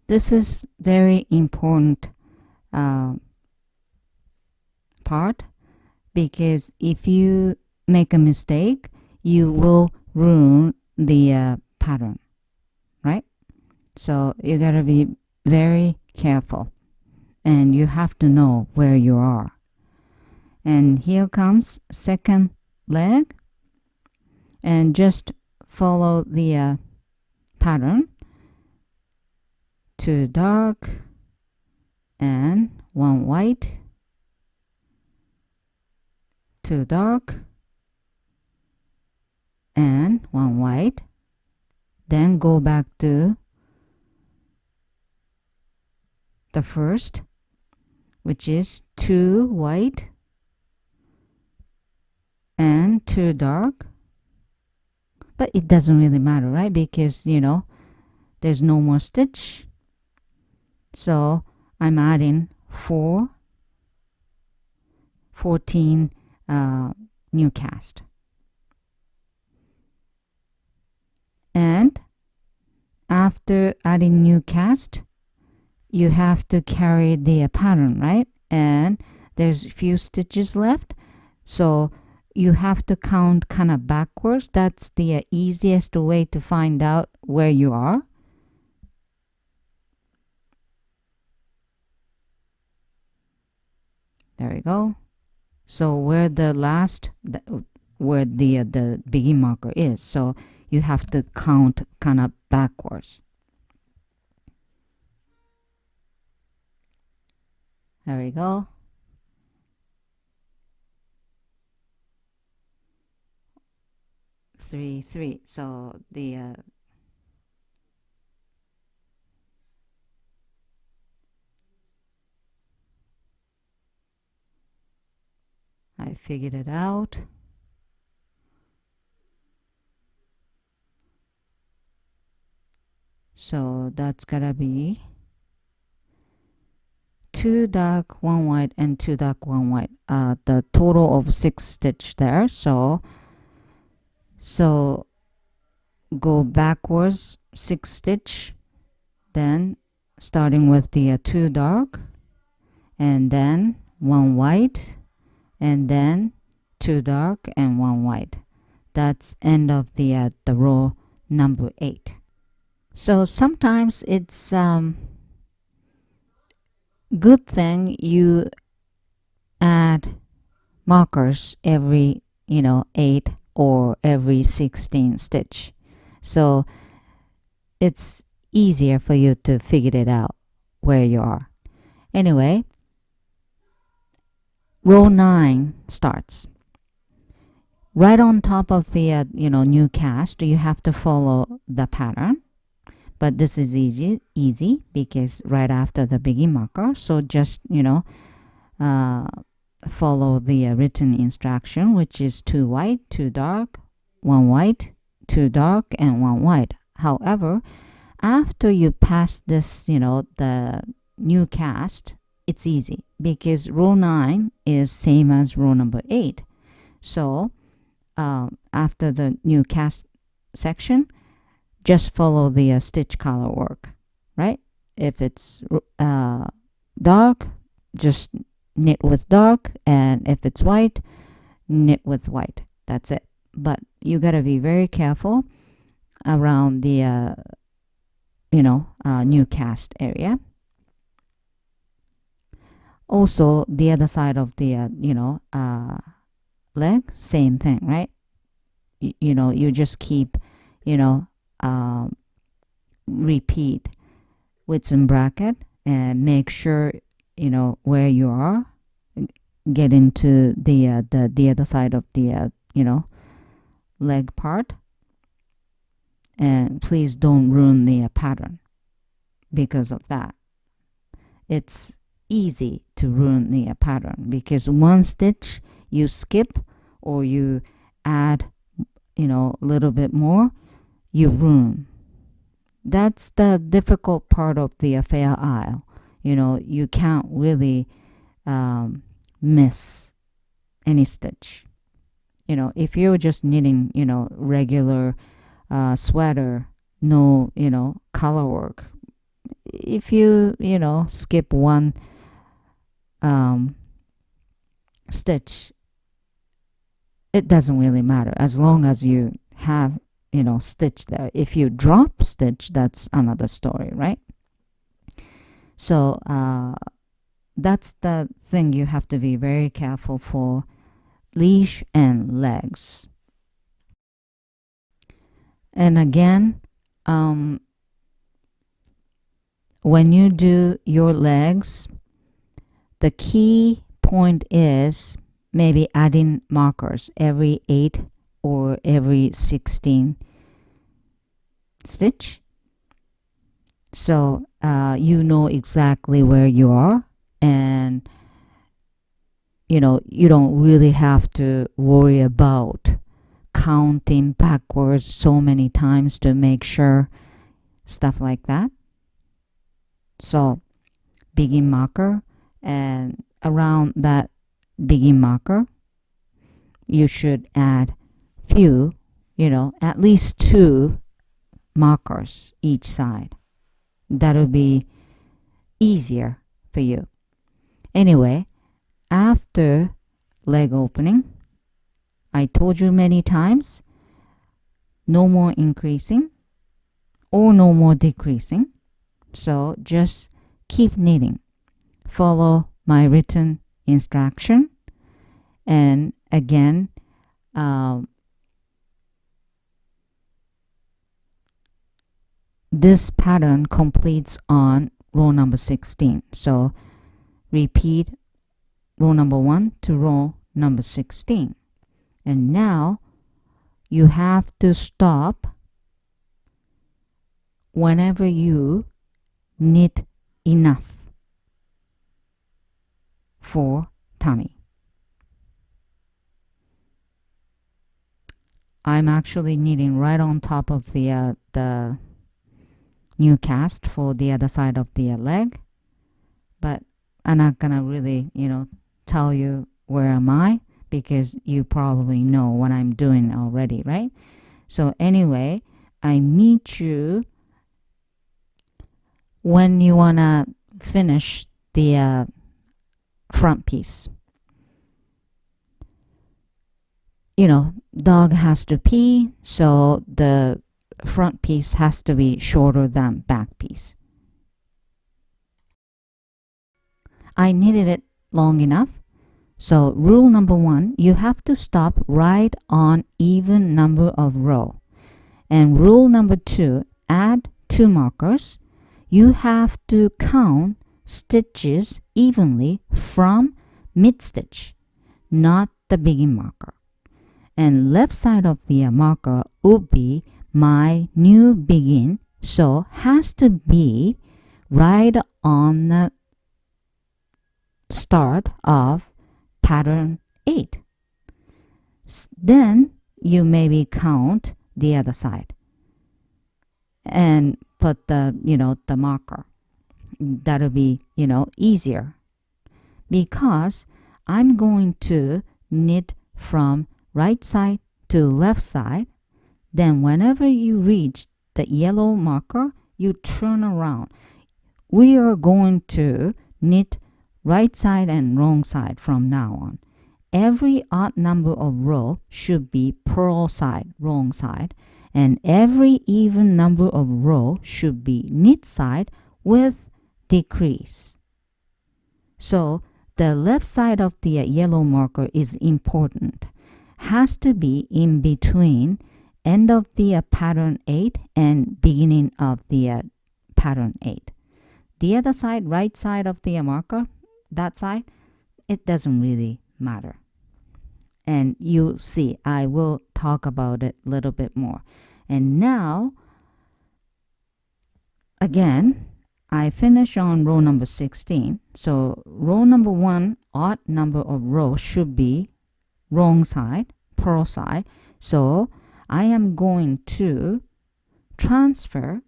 This is very important part, because if you make a mistake, you will ruin the pattern, right? So you gotta be very careful, and you have to know where you are. And here comes second leg, and just follow the pattern. 2 dark and 1 white, 2 dark and 1 white. Then go back to the first, which is 2 white and 2 dark. But it doesn't really matter, right? Because there's no more stitch. So I'm adding 14 new cast. And after adding new cast, you have to carry the pattern, right? And there's a few stitches left, so you have to count kind of backwards. That's the easiest way to find out where you are. There we go. So where the begin marker is, so you have to count kind of backwards. There we go. Three. So the I figured it out. So that's gotta be 2 dark, 1 white, and 2 dark, 1 white. The total of 6 stitch there. So go backwards 6 stitch, then starting with the 2 dark, and then 1 white, and then 2 dark and 1 white. That's end of the row number 8. So sometimes it's good thing you add markers every 8 or every 16 stitch, so it's easier for you to figure it out where you are. Anyway, row 9 starts. Right on top of the new cast, you have to follow the pattern, but this is easy because right after the begin marker. So just follow the written instruction, which is 2 white, 2 dark, 1 white, 2 dark, and 1 white. However, after you pass this, the new cast, it's easy because row 9 is same as row number 8. So after the new cast section, just follow the stitch color work, right? If it's dark, just knit with dark, and if it's white, knit with white. That's it. But you gotta be very careful around the new cast area. Also, the other side of the leg, same thing, right? You just keep repeat with some bracket and make sure where you are, get into the other side of the leg part, and please don't ruin the pattern because of that. It's easy to ruin the pattern because one stitch you skip or you add a little bit more, you ruin. That's the difficult part of the fair isle. You can't really miss any stitch. If you're just knitting regular sweater, no color work, if you skip one stitch, it doesn't really matter as long as you have stitch there. If you drop stitch, that's another story, right? So that's the thing you have to be very careful for leash and legs. And again, when you do your legs, the key point is maybe adding markers every 8 or every 16 stitch, so you know exactly where you are, and you don't really have to worry about counting backwards so many times to make sure, stuff like that. So begin marker, and around that begin marker you should add few, at least 2 markers each side. That'll be easier for you. Anyway, after leg opening, I told you many times, no more increasing or no more decreasing. So just keep knitting. Follow my written instruction. And again, this pattern completes on row number 16. So repeat row number 1 to row number 16. And now you have to stop whenever you knit enough for tummy. I'm actually knitting right on top of the new cast for the other side of the leg, but I'm not gonna really, tell you where am I, because you probably know what I'm doing already, right? So anyway, I meet you when you wanna finish the front piece. Dog has to pee, so the front piece has to be shorter than back piece. I knitted it long enough. So rule number 1, you have to stop right on even number of row. And rule number 2, add 2 markers. You have to count stitches evenly from mid stitch, not the begin marker. And left side of the marker would be my new begin, so has to be right on the start of pattern 8. Then you maybe count the other side and put the marker. That'll be easier, because I'm going to knit from right side to left side. Then whenever you reach the yellow marker, you turn around. We are going to knit right side and wrong side from now on. Every odd number of row should be purl side, wrong side, and every even number of row should be knit side with decrease. So the left side of the yellow marker is important. Has to be in between end of the pattern 8 and beginning of the pattern 8. The other side, right side of the marker, that side, it doesn't really matter. And you'll see, I will talk about it a little bit more. And now, again, I finish on row number 16. So row number 1, odd number of rows should be wrong side, purl side. So I am going to transfer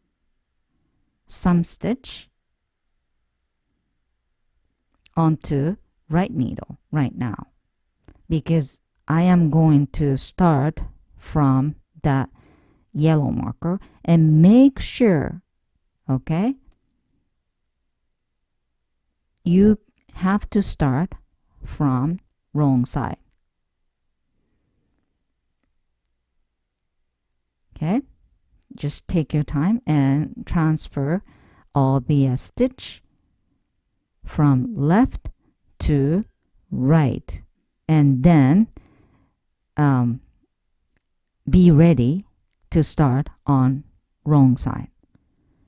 some stitch onto right needle right now, because I am going to start from the yellow marker, and make sure, okay, you have to start from wrong side. Okay, just take your time and transfer all the stitch from left to right, and then be ready to start on wrong side.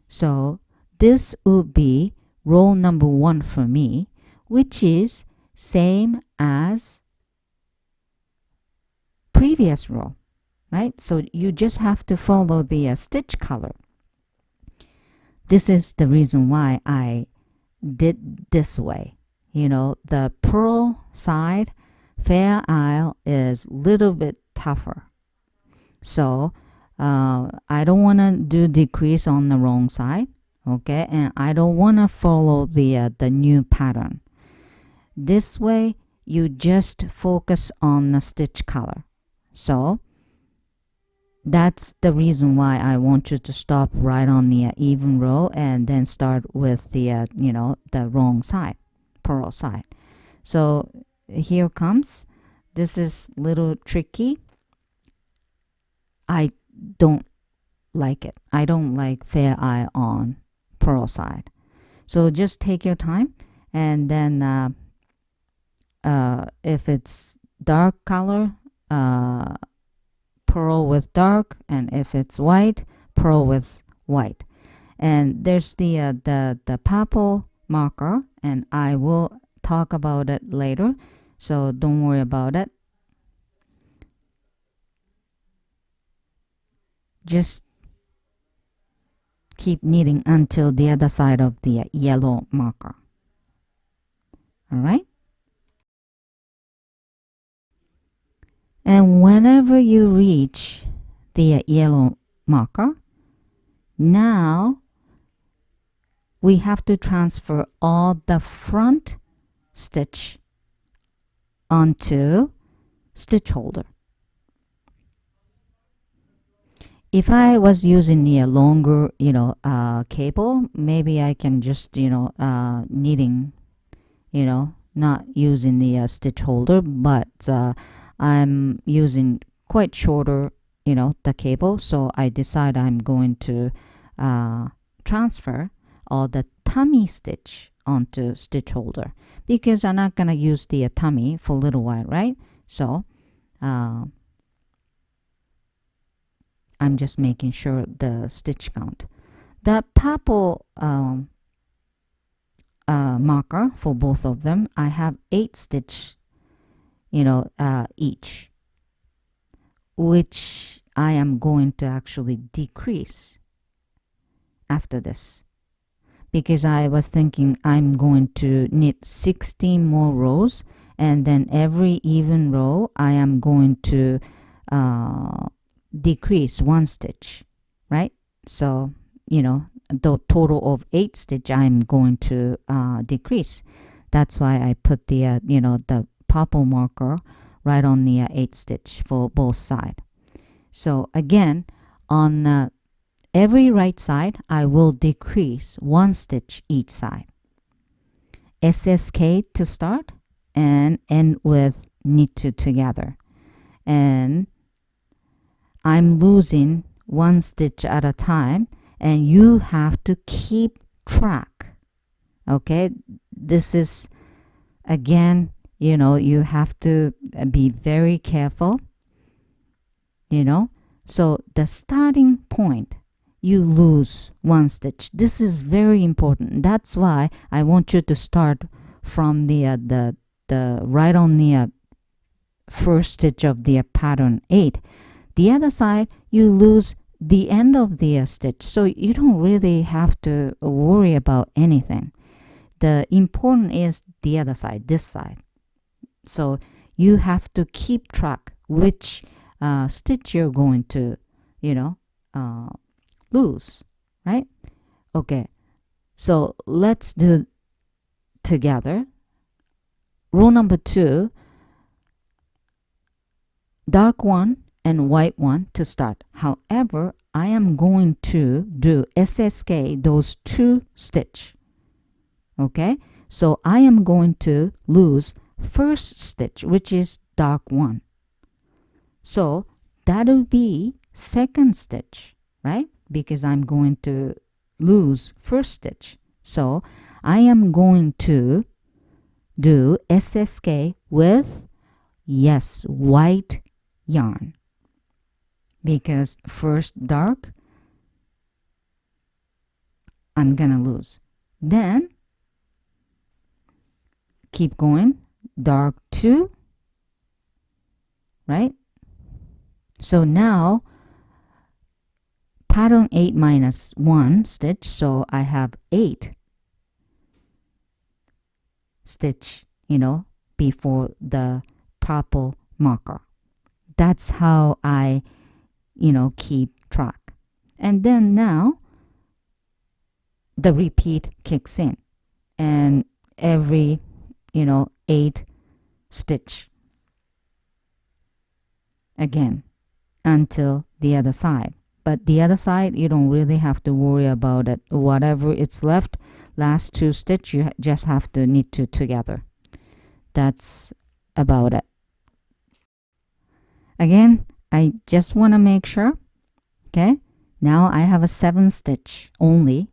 So this would be row number 1 for me, which is same as previous row, right? So you just have to follow the stitch color. This is the reason why I did this way. The purl side, Fair Isle is a little bit tougher. So I don't want to do decrease on the wrong side, okay? And I don't want to follow the new pattern. This way, you just focus on the stitch color. So that's the reason why I want you to stop right on the even row and then start with the the wrong side, purl side. So here comes. This is a little tricky. I don't like it. I don't like Fair Isle on purl side. So just take your time, and then if it's dark color, purl with dark, and if it's white, purl with white. And there's the purple marker, and I will talk about it later, so don't worry about it. Just keep knitting until the other side of the yellow marker. All right? And whenever you reach the yellow marker, now we have to transfer all the front stitch onto stitch holder. If I was using the longer, cable, maybe I can just, knitting, not using the stitch holder, but I'm using quite shorter, the cable. So I decide I'm going to transfer all the tummy stitch onto stitch holder, because I'm not going to use the tummy for a little while, right? So I'm just making sure the stitch count. The purple marker for both of them, I have 8 stitch, each, which I am going to actually decrease after this, because I was thinking I'm going to knit 16 more rows, and then every even row I am going to decrease 1 stitch, right? So the total of 8 stitch I'm going to decrease. That's why I put the the purple marker right on the 8 stitch for both sides. So again, on every right side I will decrease 1 stitch each side. SSK to start and end with knit 2 together, and I'm losing 1 stitch at a time, and you have to keep track. Okay, this is again, you have to be very careful. So the starting point, you lose 1 stitch. This is very important. That's why I want you to start from the right on the first stitch of the pattern 8. The other side, you lose the end of the stitch, so you don't really have to worry about anything. The important is the other side, this side. So you have to keep track which stitch you're going to, lose, right? Okay, so let's do together. Row number 2, dark one and white one to start. However, I am going to do SSK those 2 stitch. Okay, so I am going to lose first stitch, which is dark one. So that'll be second stitch, right? Because I'm going to lose first stitch. So I am going to do SSK with, yes, white yarn, because first dark I'm gonna lose. Then keep going, dark 2, right? So now pattern 8 minus 1 stitch, so I have 8 stitch, before the purple marker. That's how I, keep track. And then now the repeat kicks in, and every, 8 stitch again until the other side. But the other side, you don't really have to worry about it. Whatever it's left, last 2 stitch, you just have to knit 2 together. That's about it. Again, I just want to make sure. Okay, now I have a 7 stitch only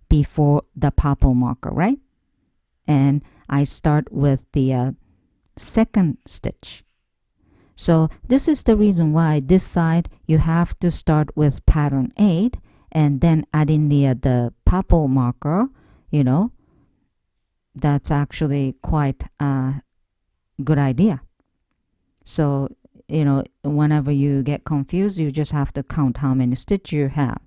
before the purple marker, right? And I start with the second stitch. So this is the reason why this side you have to start with pattern 8 and then add in the purple marker. That's actually quite a good idea. So whenever you get confused, you just have to count how many stitches you have,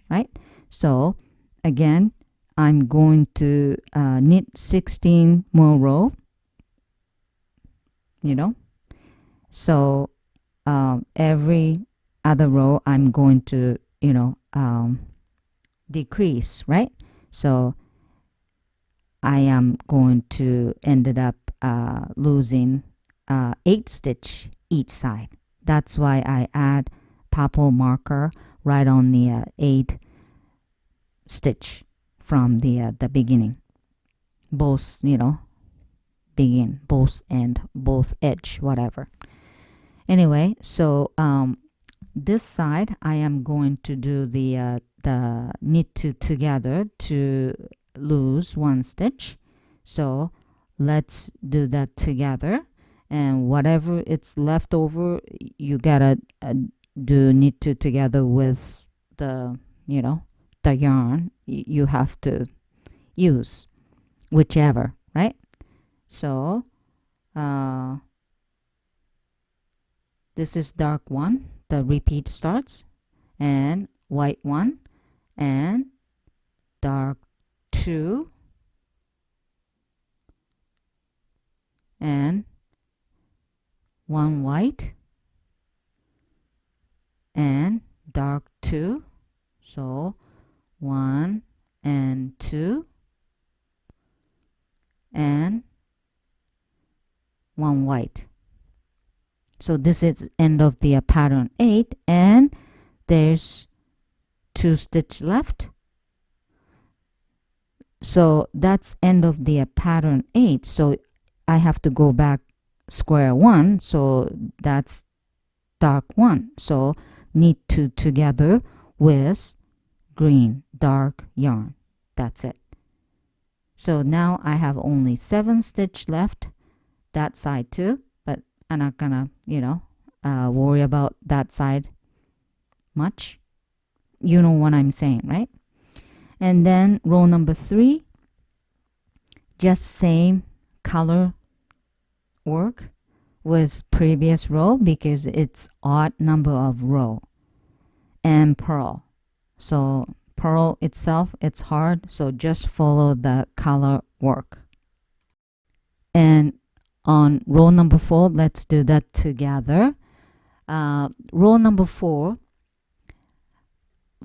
right? So again, I'm going to knit 16 more row, so every other row I'm going to decrease, right? So I am going to ended up losing 8 stitch each side. That's why I add purple marker right on the 8 stitch from the beginning. Both, begin, both end, both edge, whatever. Anyway, so this side I am going to do the knit two together to lose 1 stitch. So let's do that together, and whatever it's left over, you gotta do knit two together with the the yarn you have to use, whichever, right? So this is dark one, the repeat starts, and white one, and dark 2, and 1 white, and dark 2. So 1 and 2, and 1 white. So this is end of the pattern 8, and there's 2 stitch left. So that's end of the pattern 8. So I have to go back square 1. So that's dark 1. So knit 2 together with green dark yarn. That's it. So now I have only 7 stitch left, that side too, but I'm not gonna worry about that side much. You know what I'm saying, right? And then row number 3, just same color work with previous row because it's odd number of row, and purl. So purl itself, it's hard, so just follow the color work. And on row number 4, let's do that together. Row number 4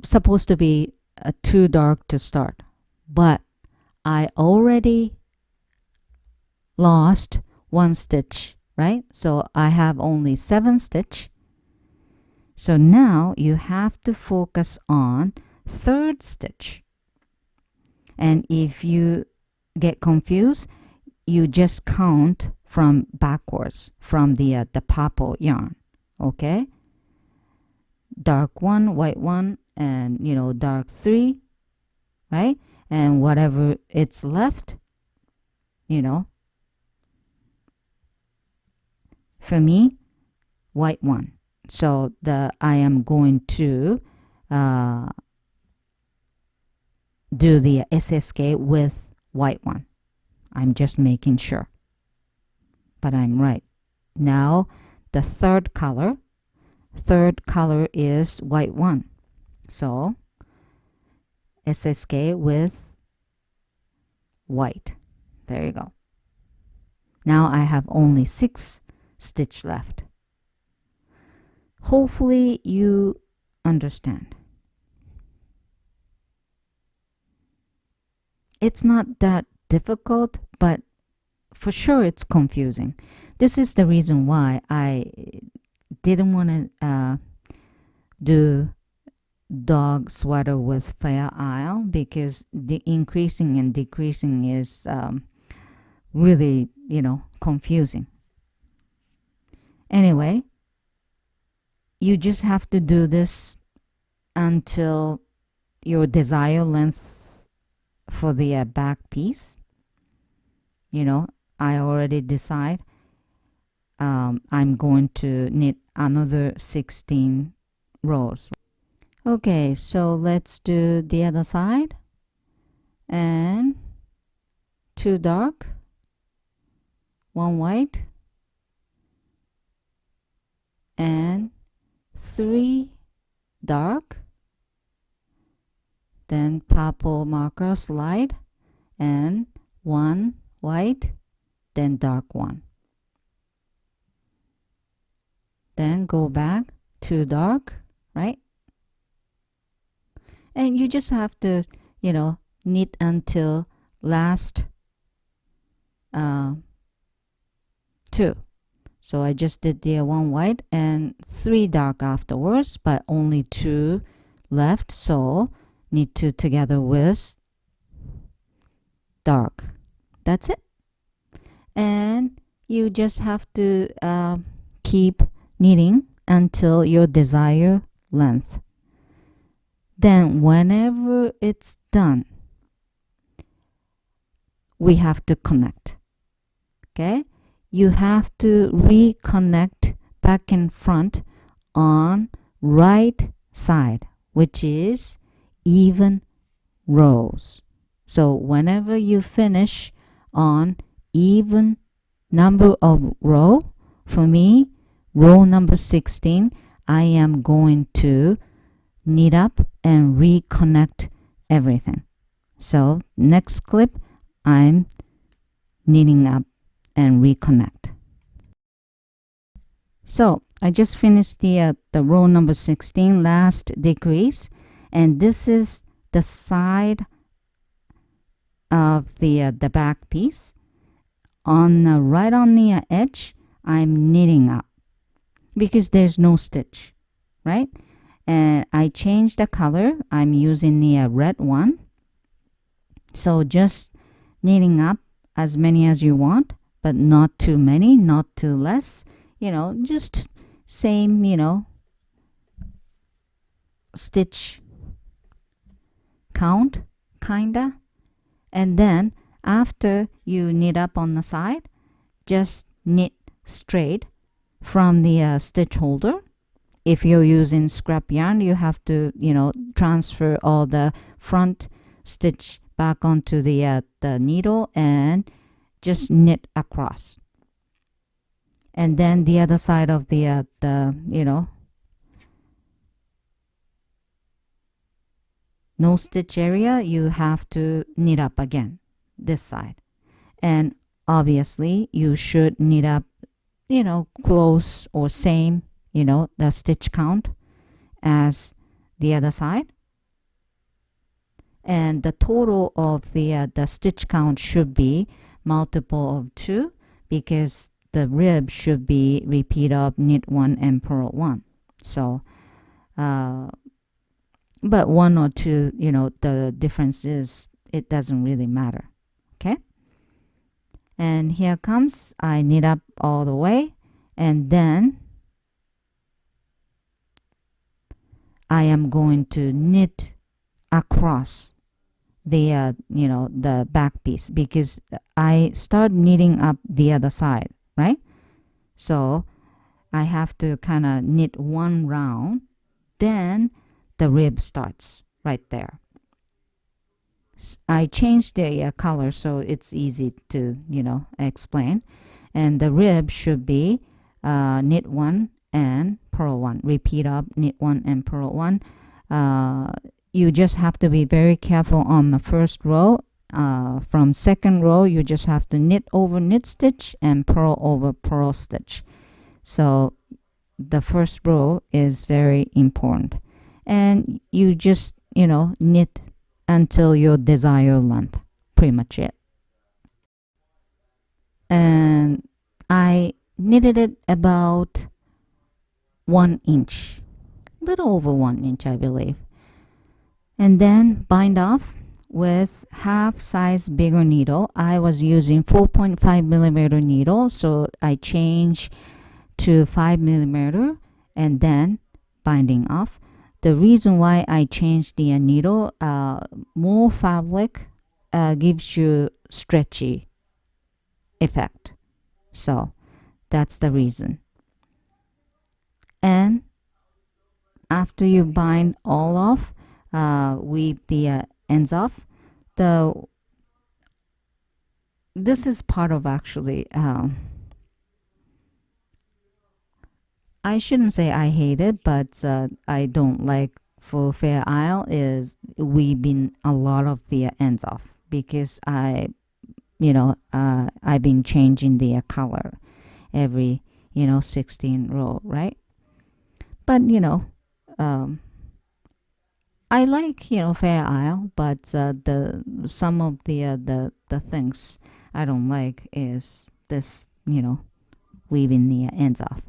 supposed to be too dark to start, but I already lost 1 stitch, right? So I have only 7 stitch. So now you have to focus on 3rd stitch, and if you get confused, you just count from backwards from the purple yarn. Okay, dark 1, white 1, and dark 3, right? And whatever it's left, for me, white 1. So I am going to do the SSK with white 1. I'm just making sure, but I'm right. Now the third color is white 1. So SSK with white. There you go. Now I have only 6 stitch left. Hopefully you understand. It's not that difficult, but for sure it's confusing. This is the reason why I didn't want to do dog sweater with Fair Isle, because the increasing and decreasing is really confusing. Anyway, you just have to do this until your desired length for the back piece. I already decide I'm going to knit another 16 rows. Okay, so let's do the other side, and 2 dark, 1 white, and 3 dark, then purple marker slide, and 1 white, then dark 1. Then go back, 2 dark, right? And you just have to, knit until last 2. So I just did the 1 white and 3 dark afterwards, but only 2 left, so need to together with dark. That's it. And you just have to keep knitting until your desired length. Then whenever it's done, we have to connect. Okay, you have to reconnect back and front on right side, which is even rows. So whenever you finish on even number of row, for me, row number 16, I am going to knit up and reconnect everything. So next clip, I'm knitting up and reconnect. So I just finished the row number 16, last decrease, and this is the side of the back piece. On right on the edge, I'm knitting up because there's no stitch, right? And I changed the color. I'm using the red one. So just knitting up as many as you want, but not too many, not too less. You know, just same, you know, stitch count, kinda. And then after you knit up on the side, just knit straight from the stitch holder. If you're using scrap yarn, you have to, you know, transfer all the front stitch back onto the needle and just knit across. And then the other side of the you know, no stitch area, you have to knit up again this side. And obviously you should knit up, you know, close or same, you know, the stitch count as the other side. And the total of the stitch count should be multiple of 2, because the rib should be repeat of knit 1 and purl 1. So but 1 or 2, you know, the difference is, it doesn't really matter. Okay, and here comes, I knit up all the way, and then I am going to knit across the you know, the back piece, because I start knitting up the other side, right? So I have to kind of knit 1 round, then the rib starts right there. I changed the color so it's easy to, you know, explain. And the rib should be knit 1 and purl 1, repeat of knit 1 and purl 1. You just have to be very careful on the first row. From second row, you just have to knit over knit stitch and purl over purl stitch. So the first row is very important, and you just, you know, knit until your desired length. Pretty much it. And I knitted it about 1 inch, little over 1 inch, I believe. And then bind off with half size bigger needle. I was using 4.5 millimeter needle, so I changed to 5 millimeter and then binding off. The reason why I changed the needle, more fabric gives you stretchy effect, so that's the reason. And after you bind all off, weave the ends off. This is part of, actually, I shouldn't say I hate it, but I don't like for Fair Isle is weaving a lot of the ends off, because you know, I've been changing the color every, you know, 16 row, right? But, you know, I like, you know, Fair Isle, but some of the things I don't like is this, weaving the ends off.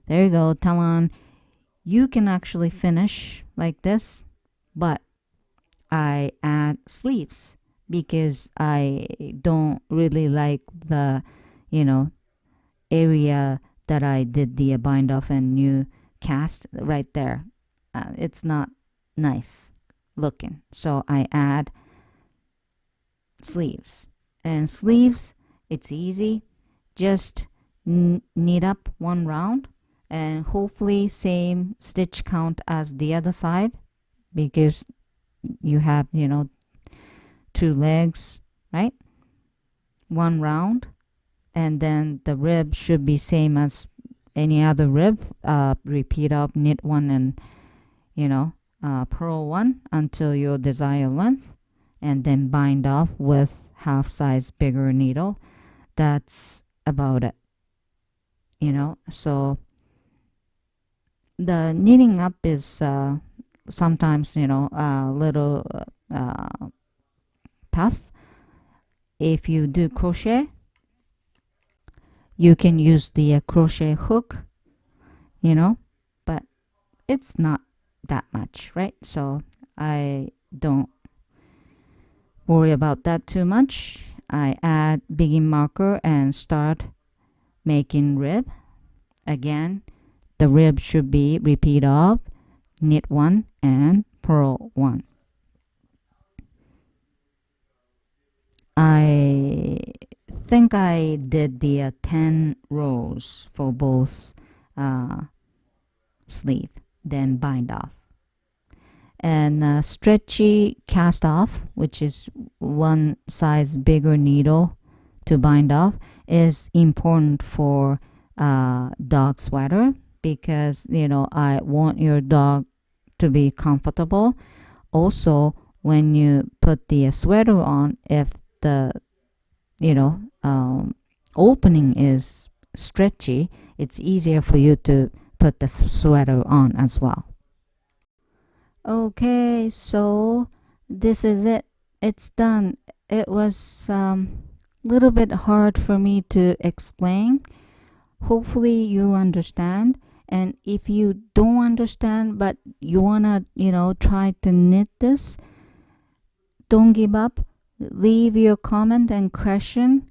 There you go, talon. You can actually finish like this, but I add sleeves because I don't really like the, area that I did the bind off and new cast right there. It's not nice looking. So I add sleeves. And sleeves, it's easy. Just knit up one round and hopefully same stitch count as the other side, because you have, two legs, right? One round, and then the rib should be same as any other rib. Repeat up, knit one, and purl one until your desired length, and then bind off with half size bigger needle. That's about it. So the knitting up is sometimes a little tough. If you do crochet, you can use the crochet hook, but it's not that much, right? So I don't worry about that too much. I add begin marker and start making rib. Again, the rib should be repeat of knit one and purl one. I think I did the 10 rows for both sleeve, then bind off. And stretchy cast off, which is one size bigger needle to bind off, is important for dog sweater, because I want your dog to be comfortable. Also, when you put the sweater on, if the opening is stretchy, it's easier for you to put the sweater on as well. Okay, so this is it. It's done. It was little bit hard for me to explain. Hopefully you understand. And if you don't understand but you wanna try to knit this, don't give up. Leave your comment and question.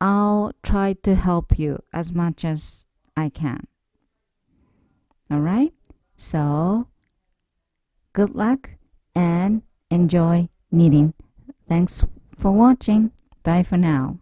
I'll try to help you as much as I can. All right, so good luck and enjoy knitting. Thanks for watching. Bye for now.